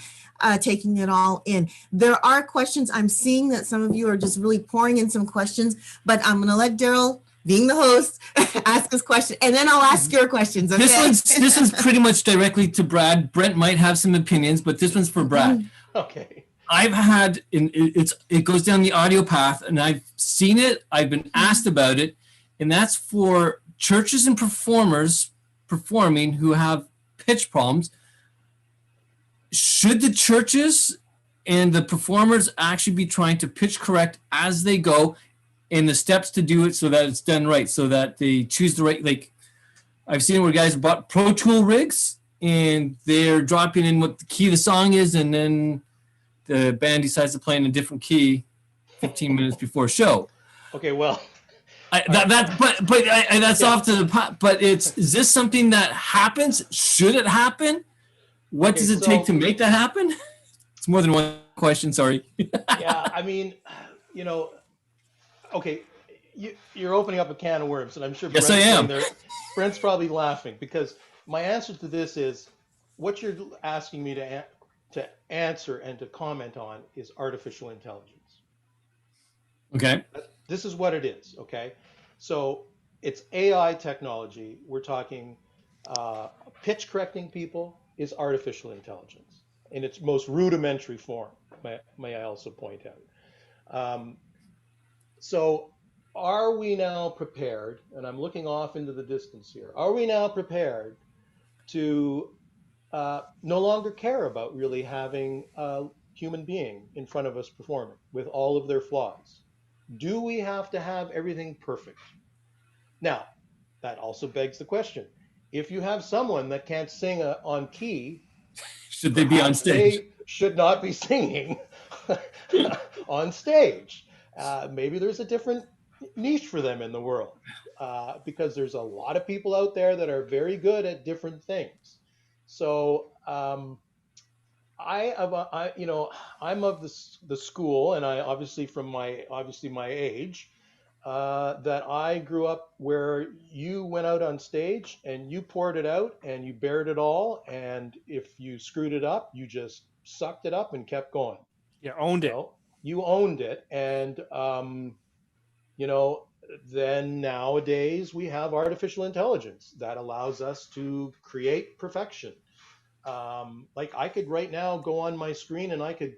taking it all in. There are questions. I'm seeing that some of you are just really pouring in some questions, but I'm going to let Daryl, being the host, ask his question, and then I'll ask your questions. Okay? This one's pretty much directly to Brad. Brent might have some opinions, but this one's for Brad. Okay. I've had, it goes down the audio path, and I've seen it. I've been asked about it, and that's for churches and performers performing who have pitch problems. Should the churches and the performers actually be trying to pitch correct as they go, and the steps to do it so that it's done right, so that they choose the right, like I've seen where guys bought Pro Tool rigs and they're dropping in what the key of the song is, and then the band decides to play in a different key 15 minutes before show. Okay, well, that's off to the pot. But is this something that happens? Should it happen? What does it take to make that happen? It's more than one question. Sorry. Yeah, I mean, you know, okay, you're opening up a can of worms, and I'm sure yes, I am. Brent's probably laughing, because my answer to this is what you're asking me to answer and to comment on is artificial intelligence. Okay. This is what it is, okay? So it's AI technology. We're talking pitch correcting people is artificial intelligence in its most rudimentary form, may I also point out. So are we now prepared, and I'm looking off into the distance here, are we now prepared to no longer care about really having a human being in front of us performing with all of their flaws? Do we have to have everything perfect? Now, that also begs the question, if you have someone that can't sing on key, should they be on stage? They should not be singing on stage. Maybe there's a different niche for them in the world, because there's a lot of people out there that are very good at different things. So I'm of the school, and I obviously from my age, that I grew up where you went out on stage and you poured it out and you bared it all, and if you screwed it up, you just sucked it up and kept going. You owned it. You owned it, and you know, then nowadays we have artificial intelligence that allows us to create perfection. Like I could right now go on my screen and I could,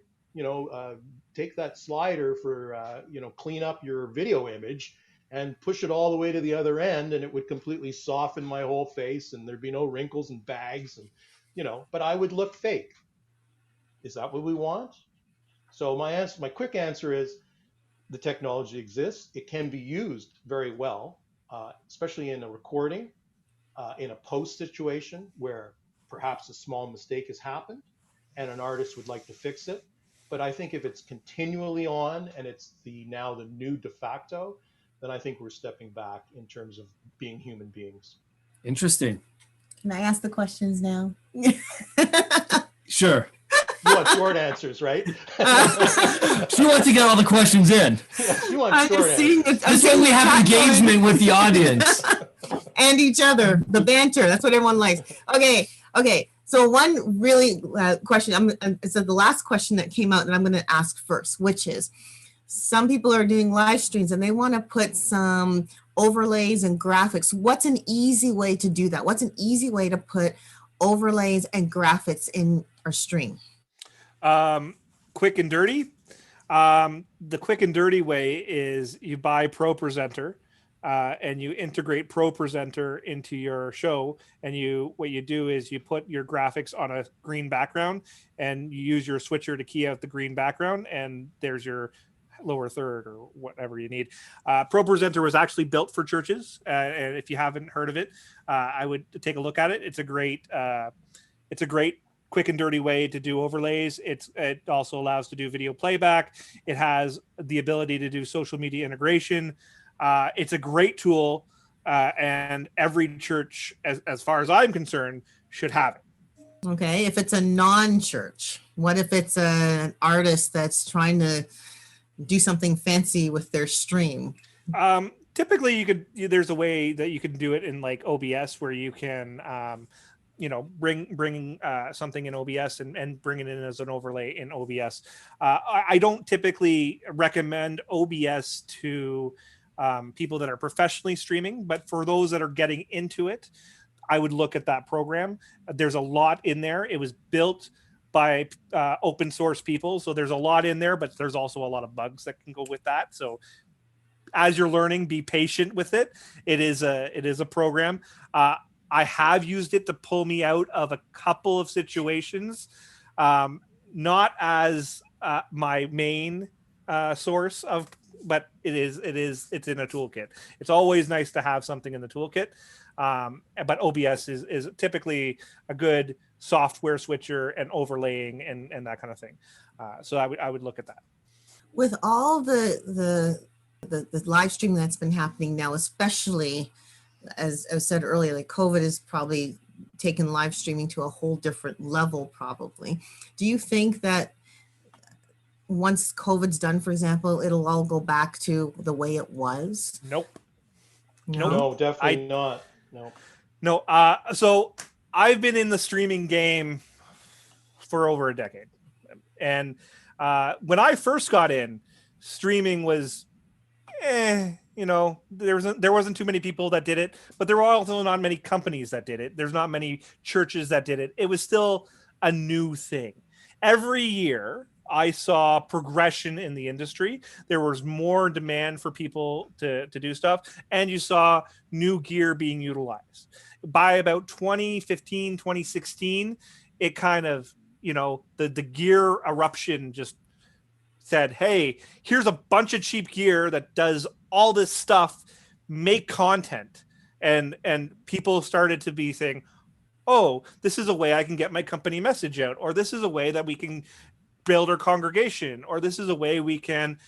take that slider for, clean up your video image and push it all the way to the other end, and it would completely soften my whole face, and there'd be no wrinkles and bags, and, but I would look fake. Is that what we want? So my quick answer is the technology exists. It can be used very well, especially in a recording, in a post situation where perhaps a small mistake has happened and an artist would like to fix it. But I think if it's continually on and it's now the new de facto, then I think we're stepping back in terms of being human beings. Interesting. Can I ask the questions now? Sure. You want short answers, right? She wants to get all the questions in. Yeah, she wants short answers. This way we have engagement with the audience. And each other, the banter. That's what everyone likes. Okay. So one really question, it's the last question that came out that I'm going to ask first, which is, some people are doing live streams and they want to put some overlays and graphics. What's an easy way to do that? What's an easy way to put overlays and graphics in our stream? Quick and dirty. The quick and dirty way is you buy ProPresenter. And you integrate ProPresenter into your show, and what you do is you put your graphics on a green background, and you use your switcher to key out the green background, and there's your lower third or whatever you need. ProPresenter was actually built for churches, and if you haven't heard of it, I would take a look at it. It's a great quick and dirty way to do overlays. It also allows to do video playback. It has the ability to do social media integration. It's a great tool, and every church, as far as I'm concerned, should have it. Okay, if it's a non-church, what if it's an artist that's trying to do something fancy with their stream? Typically, there's a way that you can do it in like OBS, where you can, bring something in OBS and bring it in as an overlay in OBS. I don't typically recommend OBS to people that are professionally streaming, but for those that are getting into it, I would look at that program. There's a lot in there. It was built by open source people, so there's a lot in there, but there's also a lot of bugs that can go with that. So as you're learning, be patient with it. It is a program. I have used it to pull me out of a couple of situations, not as my main source of, but it's in a toolkit. It's always nice to have something in the toolkit. But OBS is typically a good software switcher and overlaying and that kind of thing. So I would look at that. With all the live stream that's been happening now, especially as I said earlier, like COVID has probably taken live streaming to a whole different level probably. Do you think that once COVID's done, for example, it'll all go back to the way it was? Nope. No, definitely not. No. So I've been in the streaming game for over a decade. And when I first got in, streaming was, there wasn't too many people that did it, but there were also not many companies that did it. There's not many churches that did it. It was still a new thing. Every year, I saw progression in the industry. There was more demand for people to do stuff, and you saw new gear being utilized. By about 2015, 2016, it kind of, the gear eruption just said, hey, here's a bunch of cheap gear that does all this stuff, make content. And people started to be saying, oh, this is a way I can get my company message out, or this is a way that we can build our congregation, or this is a way we can,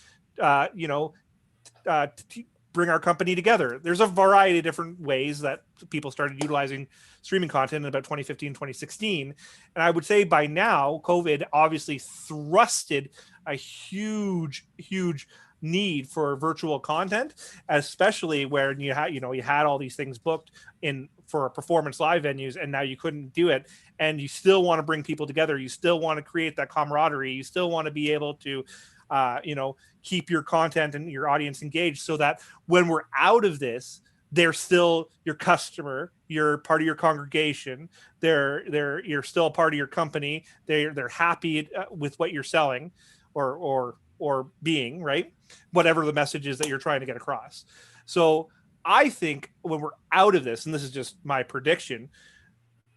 bring our company together. There's a variety of different ways that people started utilizing streaming content in about 2015, 2016. And I would say by now, COVID obviously thrusted a huge need for virtual content, especially where you had all these things booked for performance live venues, and now you couldn't do it. And you still want to bring people together. You still want to create that camaraderie. You still want to be able to keep your content and your audience engaged, so that when we're out of this, they're still your customer, you're part of your congregation, you're still a part of your company, they're happy with what you're selling or being, right? Whatever the message is that you're trying to get across. So I think when we're out of this, and this is just my prediction,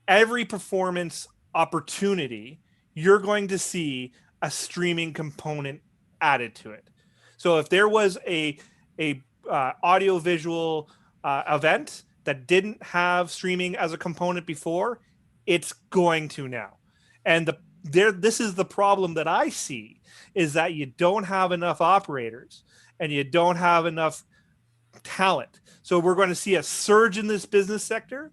every performance opportunity, you're going to see a streaming component added to it. So if there was a audio visual event that didn't have streaming as a component before, it's going to now. And this is the problem that I see, is that you don't have enough operators and you don't have enough talent. So we're going to see a surge in this business sector,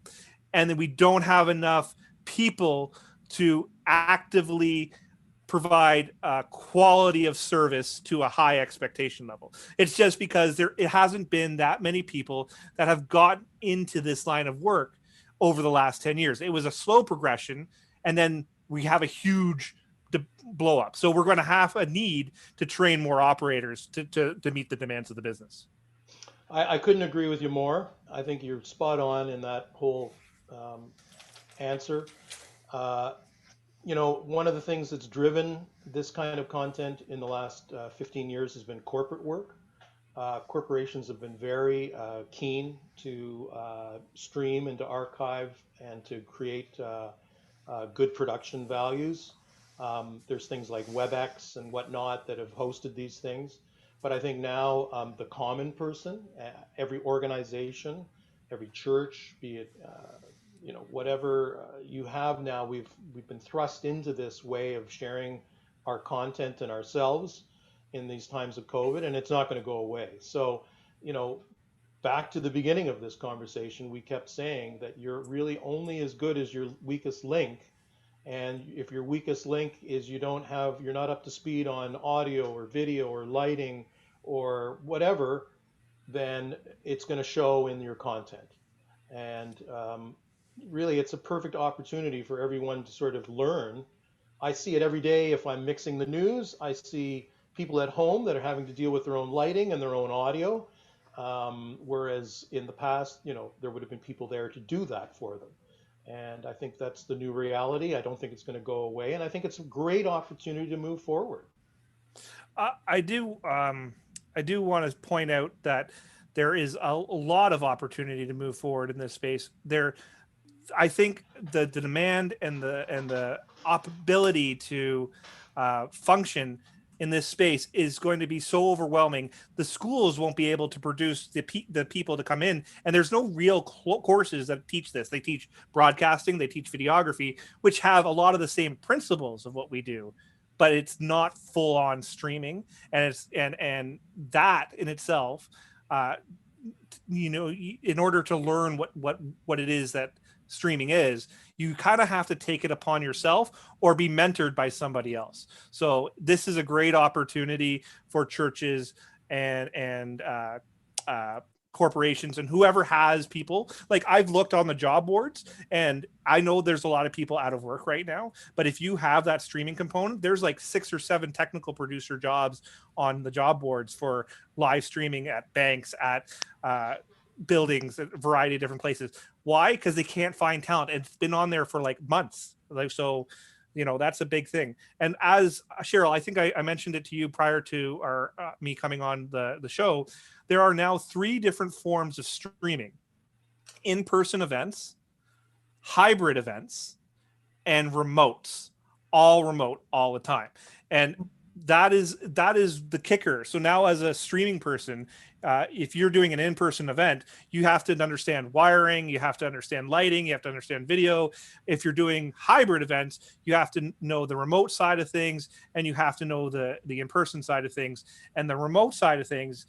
and then we don't have enough people to actively provide quality of service to a high expectation level. It's just because it hasn't been that many people that have gotten into this line of work over the last 10 years. It was a slow progression, and then we have a huge blow up. So we're going to have a need to train more operators to meet the demands of the business. I couldn't agree with you more. I think you're spot on in that whole answer. One of the things that's driven this kind of content in the last 15 years has been corporate work. Corporations have been very keen to stream and to archive and to create good production values. There's things like WebEx and whatnot that have hosted these things. But I think now the common person, every organization, every church, be it whatever you have now, we've been thrust into this way of sharing our content and ourselves in these times of COVID, and it's not going to go away. So, back to the beginning of this conversation, we kept saying that you're really only as good as your weakest link. And if your weakest link is you're not up to speed on audio or video or lighting or whatever, then it's going to show in your content. And really, it's a perfect opportunity for everyone to sort of learn. I see it every day if I'm mixing the news. I see people at home that are having to deal with their own lighting and their own audio, whereas in the past, there would have been people there to do that for them. And I think that's the new reality. I don't think it's going to go away, and I think it's a great opportunity to move forward. I do want to point out that there is a lot of opportunity to move forward in this space. I think the demand and the ability to function in this space is going to be so overwhelming. The schools won't be able to produce the people to come in, and there's no real courses that teach this. They teach broadcasting, they teach videography, which have a lot of the same principles of what we do, but it's not full on streaming. And and that in itself, in order to learn what it is that streaming is, you kind of have to take it upon yourself or be mentored by somebody else. So this is a great opportunity for churches and corporations and whoever has people. Like, I've looked on the job boards, and I know there's a lot of people out of work right now, but if you have that streaming component, there's like 6 or 7 technical producer jobs on the job boards for live streaming at banks, at buildings, a variety of different places. Why? Because they can't find talent. It's been on there for like months. So, that's a big thing. And as Cheryl, I think I mentioned it to you prior to me coming on the show, there are now 3 different forms of streaming: in-person events, hybrid events, and remotes, all remote all the time. And that is the kicker. So now, as a streaming person, if you're doing an in-person event, you have to understand wiring, you have to understand lighting, you have to understand video. If you're doing hybrid events, you have to know the remote side of things, and you have to know the in-person side of things. And the remote side of things,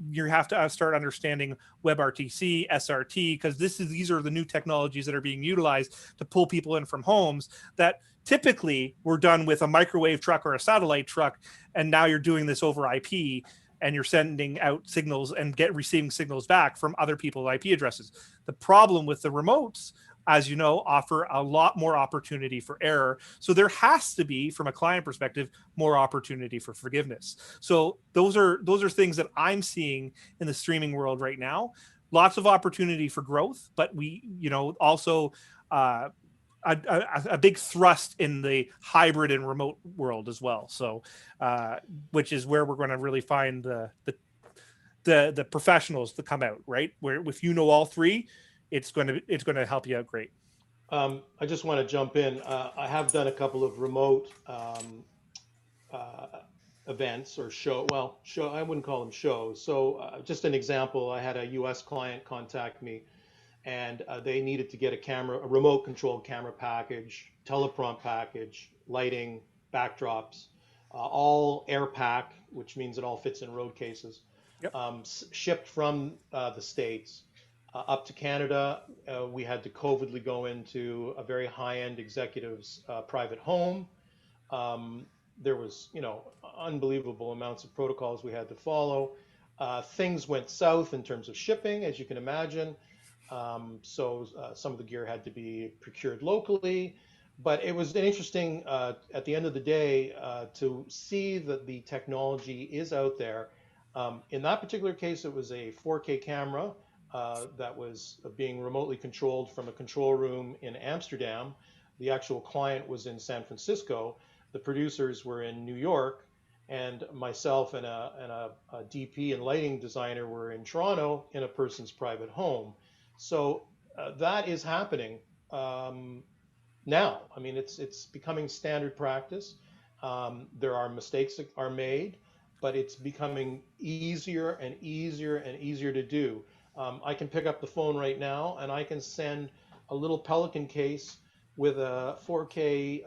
you have to start understanding WebRTC, SRT, because these are the new technologies that are being utilized to pull people in from homes that typically were done with a microwave truck or a satellite truck, and now you're doing this over IP, and you're sending out signals and receiving signals back from other people's IP addresses. The problem with the remotes as you know, offer a lot more opportunity for error. So there has to be, from a client perspective, more opportunity for forgiveness. So those are things that I'm seeing in the streaming world right now. Lots of opportunity for growth, but we, also a big thrust in the hybrid and remote world as well. So, which is where we're going to really find the professionals to come out, right? Where if you know all three, it's going to help you out great. I just want to jump in. I have done a couple of remote events or show. I wouldn't call them shows. So just an example, I had a U.S. client contact me, and they needed to get a remote controlled camera package, teleprompt package, lighting, backdrops, all air pack, which means it all fits in road cases, Yep. Shipped from the States up to Canada. We had to covidly go into a very high-end executive's private home. There was, unbelievable amounts of protocols we had to follow. Things went south in terms of shipping, as you can imagine. So some of the gear had to be procured locally, but it was interesting at the end of the day to see that the technology is out there. In that particular case, it was a 4K camera that was being remotely controlled from a control room in Amsterdam. The actual client was in San Francisco. The producers were in New York, and myself and a DP and lighting designer were in Toronto in a person's private home. So that is happening now. I mean, it's becoming standard practice. There are mistakes that are made, but it's becoming easier and easier and easier to do. I can pick up the phone right now and I can send a little Pelican case with a 4K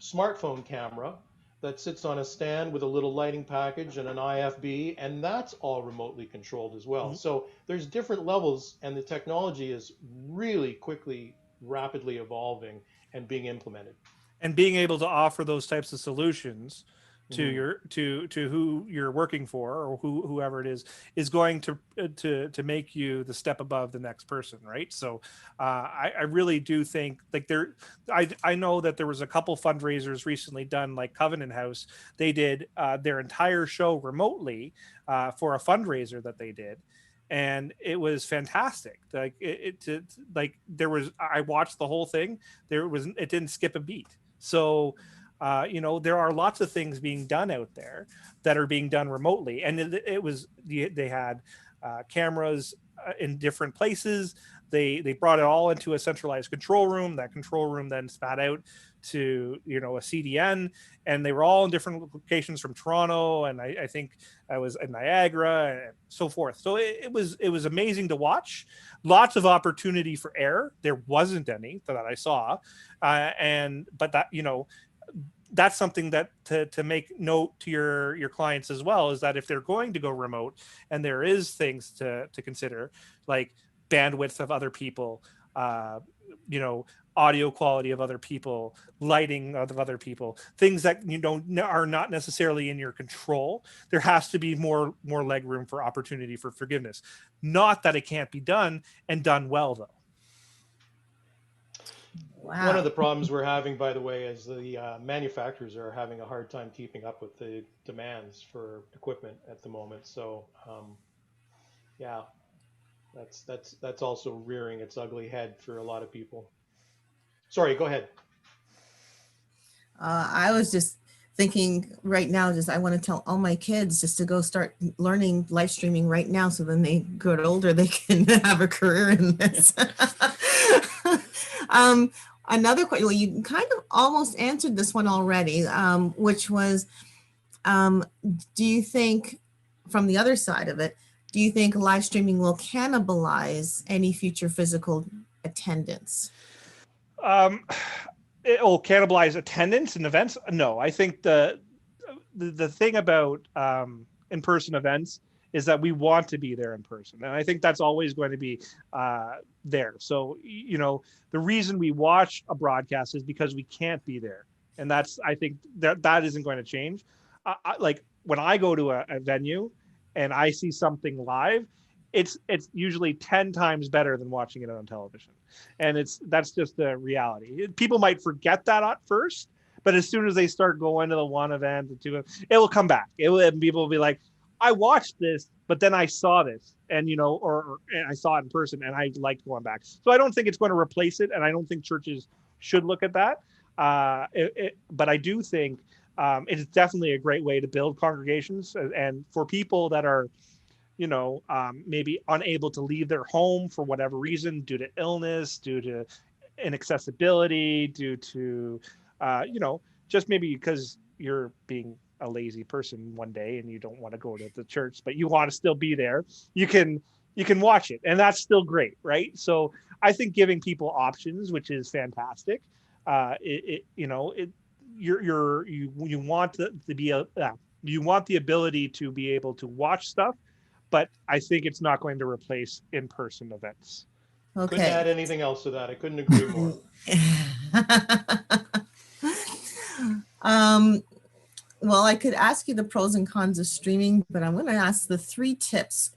smartphone camera that sits on a stand with a little lighting package and an IFB, and that's all remotely controlled as well. Mm-hmm. So there's different levels, and the technology is really quickly, rapidly evolving and being implemented. And being able to offer those types of solutions to your to who you're working for, or whoever it is going to make you the step above the next person, right? So I really do think like I know that there was a couple fundraisers recently done, like Covenant House. They did their entire show remotely for a fundraiser that they did, and it was fantastic. Like I watched the whole thing. It didn't skip a beat. So there are lots of things being done out there that are being done remotely, and they had cameras in different places. They brought it all into a centralized control room. That control room then spat out to a CDN, and they were all in different locations from Toronto, and I think I was in Niagara and so forth. So it was amazing to watch. Lots of opportunity for error. There wasn't any that I saw, but that that's something that to make note to your clients as well, is that if they're going to go remote, and there is things to consider, like bandwidth of other people, audio quality of other people, lighting of other people, things that are not necessarily in your control. There has to be more leg room for opportunity for forgiveness. Not that it can't be done, and done well, though. Wow. One of the problems we're having, by the way, is the manufacturers are having a hard time keeping up with the demands for equipment at the moment. So, yeah, that's also rearing its ugly head for a lot of people. Sorry, go ahead. I was just thinking right now, I want to tell all my kids just to go start learning live streaming right now, so when they get older, they can have a career in this. Another question, well, you kind of almost answered this one already, which was, do you think, from the other side of it, do you think live streaming will cannibalize any future physical attendance? It will cannibalize attendance in events? No, I think the thing about in-person events is that we want to be there in person. And I think that's always going to be there. So, the reason we watch a broadcast is because we can't be there. And I think that isn't going to change. Like when I go to a venue and I see something live, it's usually 10 times better than watching it on television. And that's just the reality. People might forget that at first, but as soon as they start going to the one event, the two, it will come back. And people will be like, I watched this, but then I saw this, and and I saw it in person, and I liked going back. So I don't think it's going to replace it, and I don't think churches should look at that. But I do think it's definitely a great way to build congregations, and for people that are, maybe unable to leave their home for whatever reason, due to illness, due to inaccessibility, due to, just maybe because you're being a lazy person one day and you don't want to go to the church, but you want to still be there, you can watch it, and that's still great, right? So I think giving people options, which is fantastic. You want you want the ability to be able to watch stuff, but I think it's not going to replace in-person events. Couldn't add anything else to that. I couldn't agree more. Well, I could ask you the pros and cons of streaming, but I'm going to ask the 3 tips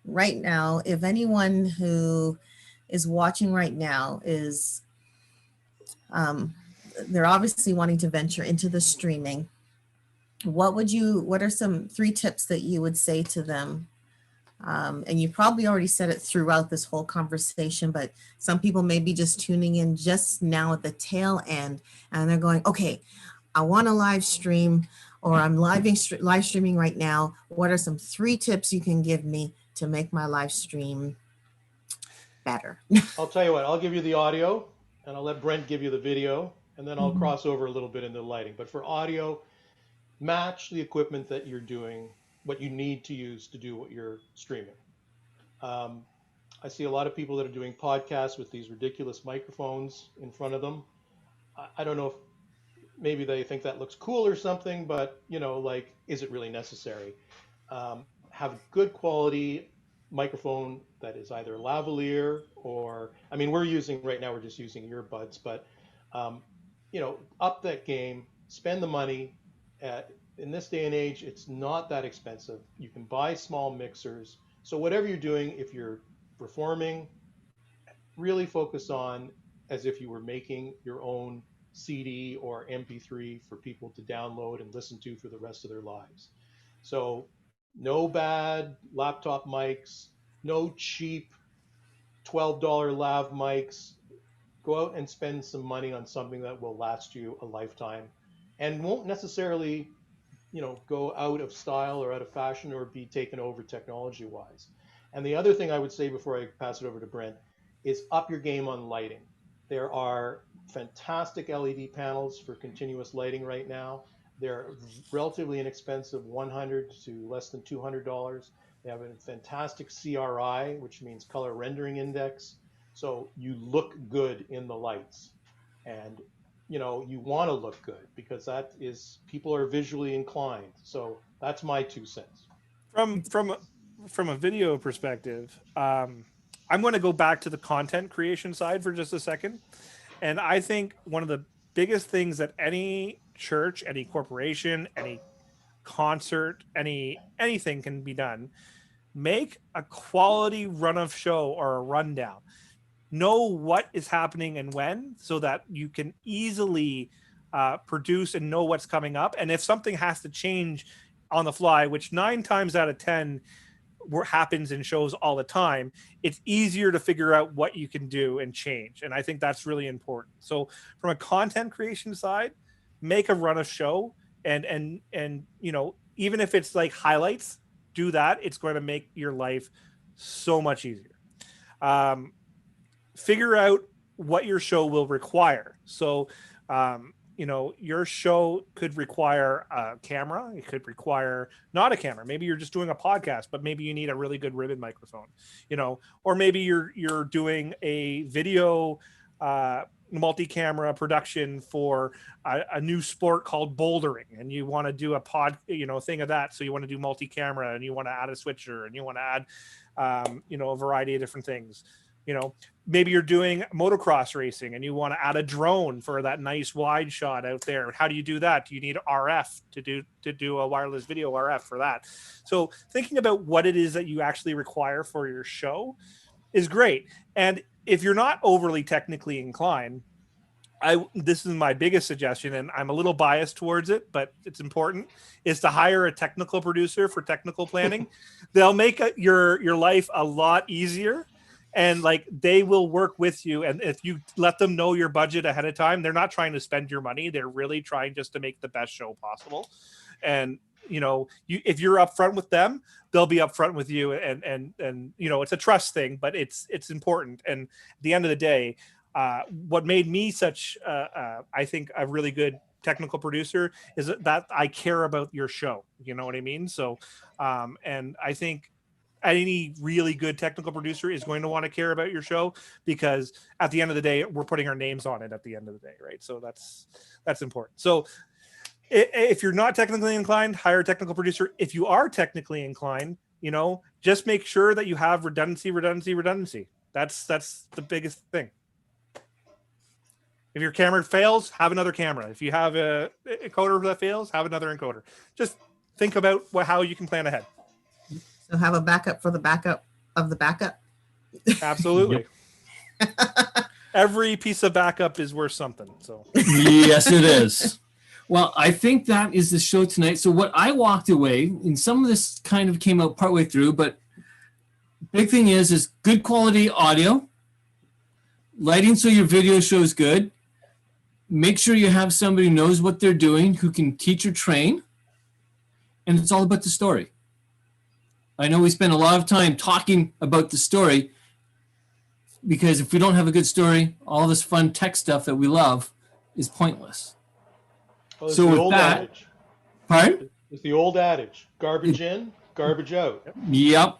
right now. If anyone who is watching right now is, they're obviously wanting to venture into the streaming, what are some 3 tips that you would say to them? And you probably already said it throughout this whole conversation, but some people may be just tuning in just now at the tail end, and they're going, okay, I want to live stream, or I'm live streaming right now. What are some 3 tips you can give me to make my live stream better? I'll tell you what, I'll give you the audio, and I'll let Brent give you the video, and then I'll cross over a little bit into the lighting. But for audio, match the equipment that you're doing, what you need to use to do what you're streaming. I see a lot of people that are doing podcasts with these ridiculous microphones in front of them. I don't know if maybe they think that looks cool or something, but is it really necessary? Have good quality microphone that is either lavalier or, we're just using earbuds, but up that game, spend the money. In this day and age, it's not that expensive. You can buy small mixers. So whatever you're doing, if you're performing, really focus on as if you were making your own CD or MP3 for people to download and listen to for the rest of their lives. So no bad laptop mics, no cheap $12 lav mics. Go out and spend some money on something that will last you a lifetime and won't necessarily go out of style or out of fashion or be taken over technology wise. And the other thing I would say before I pass it over to Brent is up your game on lighting. There are fantastic LED panels for continuous lighting right now. They're relatively inexpensive, $100 to less than $200. They have a fantastic CRI, which means color rendering index. So you look good in the lights. And you want to look good because people are visually inclined. So that's my 2 cents. From a video perspective, I'm going to go back to the content creation side for just a second. And I think one of the biggest things that any church, any corporation, any concert, anything can be done, make a quality run of show or a rundown. Know what is happening and when, so that you can easily produce and know what's coming up. And if something has to change on the fly, which 9 times out of 10 happens in shows all the time, it's easier to figure out what you can do and change. And I think that's really important. So from a content creation side, make a run of show, and even if it's like highlights, do that. It's going to make your life so much easier. Figure out what your show will require. So, your show could require a camera. It could require not a camera. Maybe you're just doing a podcast, but maybe you need a really good ribbon microphone, or maybe you're doing a video multi-camera production for a new sport called bouldering, and you want to do a thing of that. So you want to do multi-camera, and you want to add a switcher, and you want to add, a variety of different things. You know, maybe you're doing motocross racing and you want to add a drone for that nice wide shot out there. How do you do that? Do you need RF to do a wireless video RF for that? So thinking about what it is that you actually require for your show is great. And if you're not overly technically inclined, this is my biggest suggestion, and I'm a little biased towards it, but it's important, is to hire a technical producer for technical planning. They'll make your life a lot easier, and like they will work with you. And if you let them know your budget ahead of time, they're not trying to spend your money. They're really trying just to make the best show possible. And you know, if you're upfront with them, they'll be upfront with you. And you know, it's a trust thing, but it's important. And at the end of the day, what made me such, I think, a really good technical producer is that I care about your show. You know what I mean? So, and I think any really good technical producer is going to want to care about your show, because at the end of the day, we're putting our names on it at the end of the day, right? So that's important. So if you're not technically inclined, hire a technical producer. If you are technically inclined, you know, just make sure that you have redundancy. That's the biggest thing. If your camera fails, have another camera. If you have a encoder that fails, have another encoder. Just think about how you can plan ahead. So have a backup for the backup of the backup. Absolutely. Every piece of backup is worth something. So yes, it is. Well, I think that is the show tonight. So what I walked away, and some of this kind of came out partway through, but big thing is good quality audio, lighting so your video shows good. Make sure you have somebody who knows what they're doing, who can teach or train, and it's all about the story. I know we spend a lot of time talking about the story, because if we don't have a good story, all this fun tech stuff that we love is pointless. Well, So with that, adage. pardon? It's the old adage: garbage in, garbage out. Yep.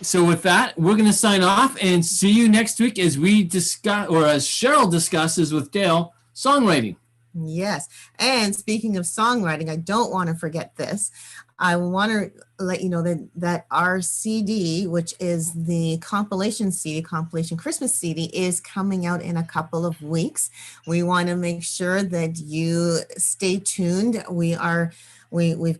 So with that, we're going to sign off and see you next week as we discuss, or as Cheryl discusses with Dale, songwriting. Yes. And speaking of songwriting, I don't want to forget this. I want to let you know that our CD, which is the compilation CD, compilation Christmas CD, is coming out in a couple of weeks. We want to make sure that you stay tuned. We've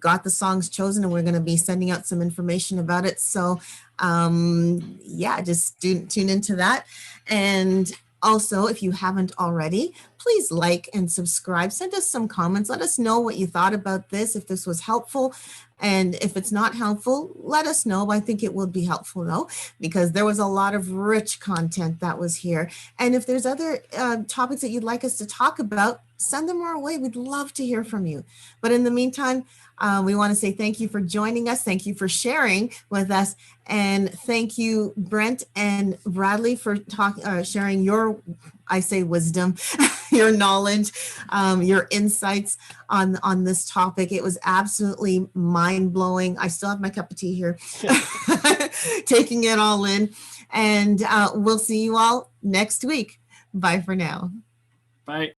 got the songs chosen, and we're going to be sending out some information about it. So yeah, just tune into that. And also, if you haven't already, please like and subscribe. Send us some comments. Let us know what you thought about this, if this was helpful. And if it's not helpful, let us know. I think it will be helpful, though, because there was a lot of rich content that was here. And if there's other topics that you'd like us to talk about, send them our way. We'd love to hear from you. But in the meantime, we want to say thank you for joining us. Thank you for sharing with us. And thank you, Brent and Bradley, for sharing your, I say, wisdom, your knowledge, your insights on this topic. It was absolutely mind-blowing. I still have my cup of tea here, taking it all in. And we'll see you all next week. Bye for now. Bye.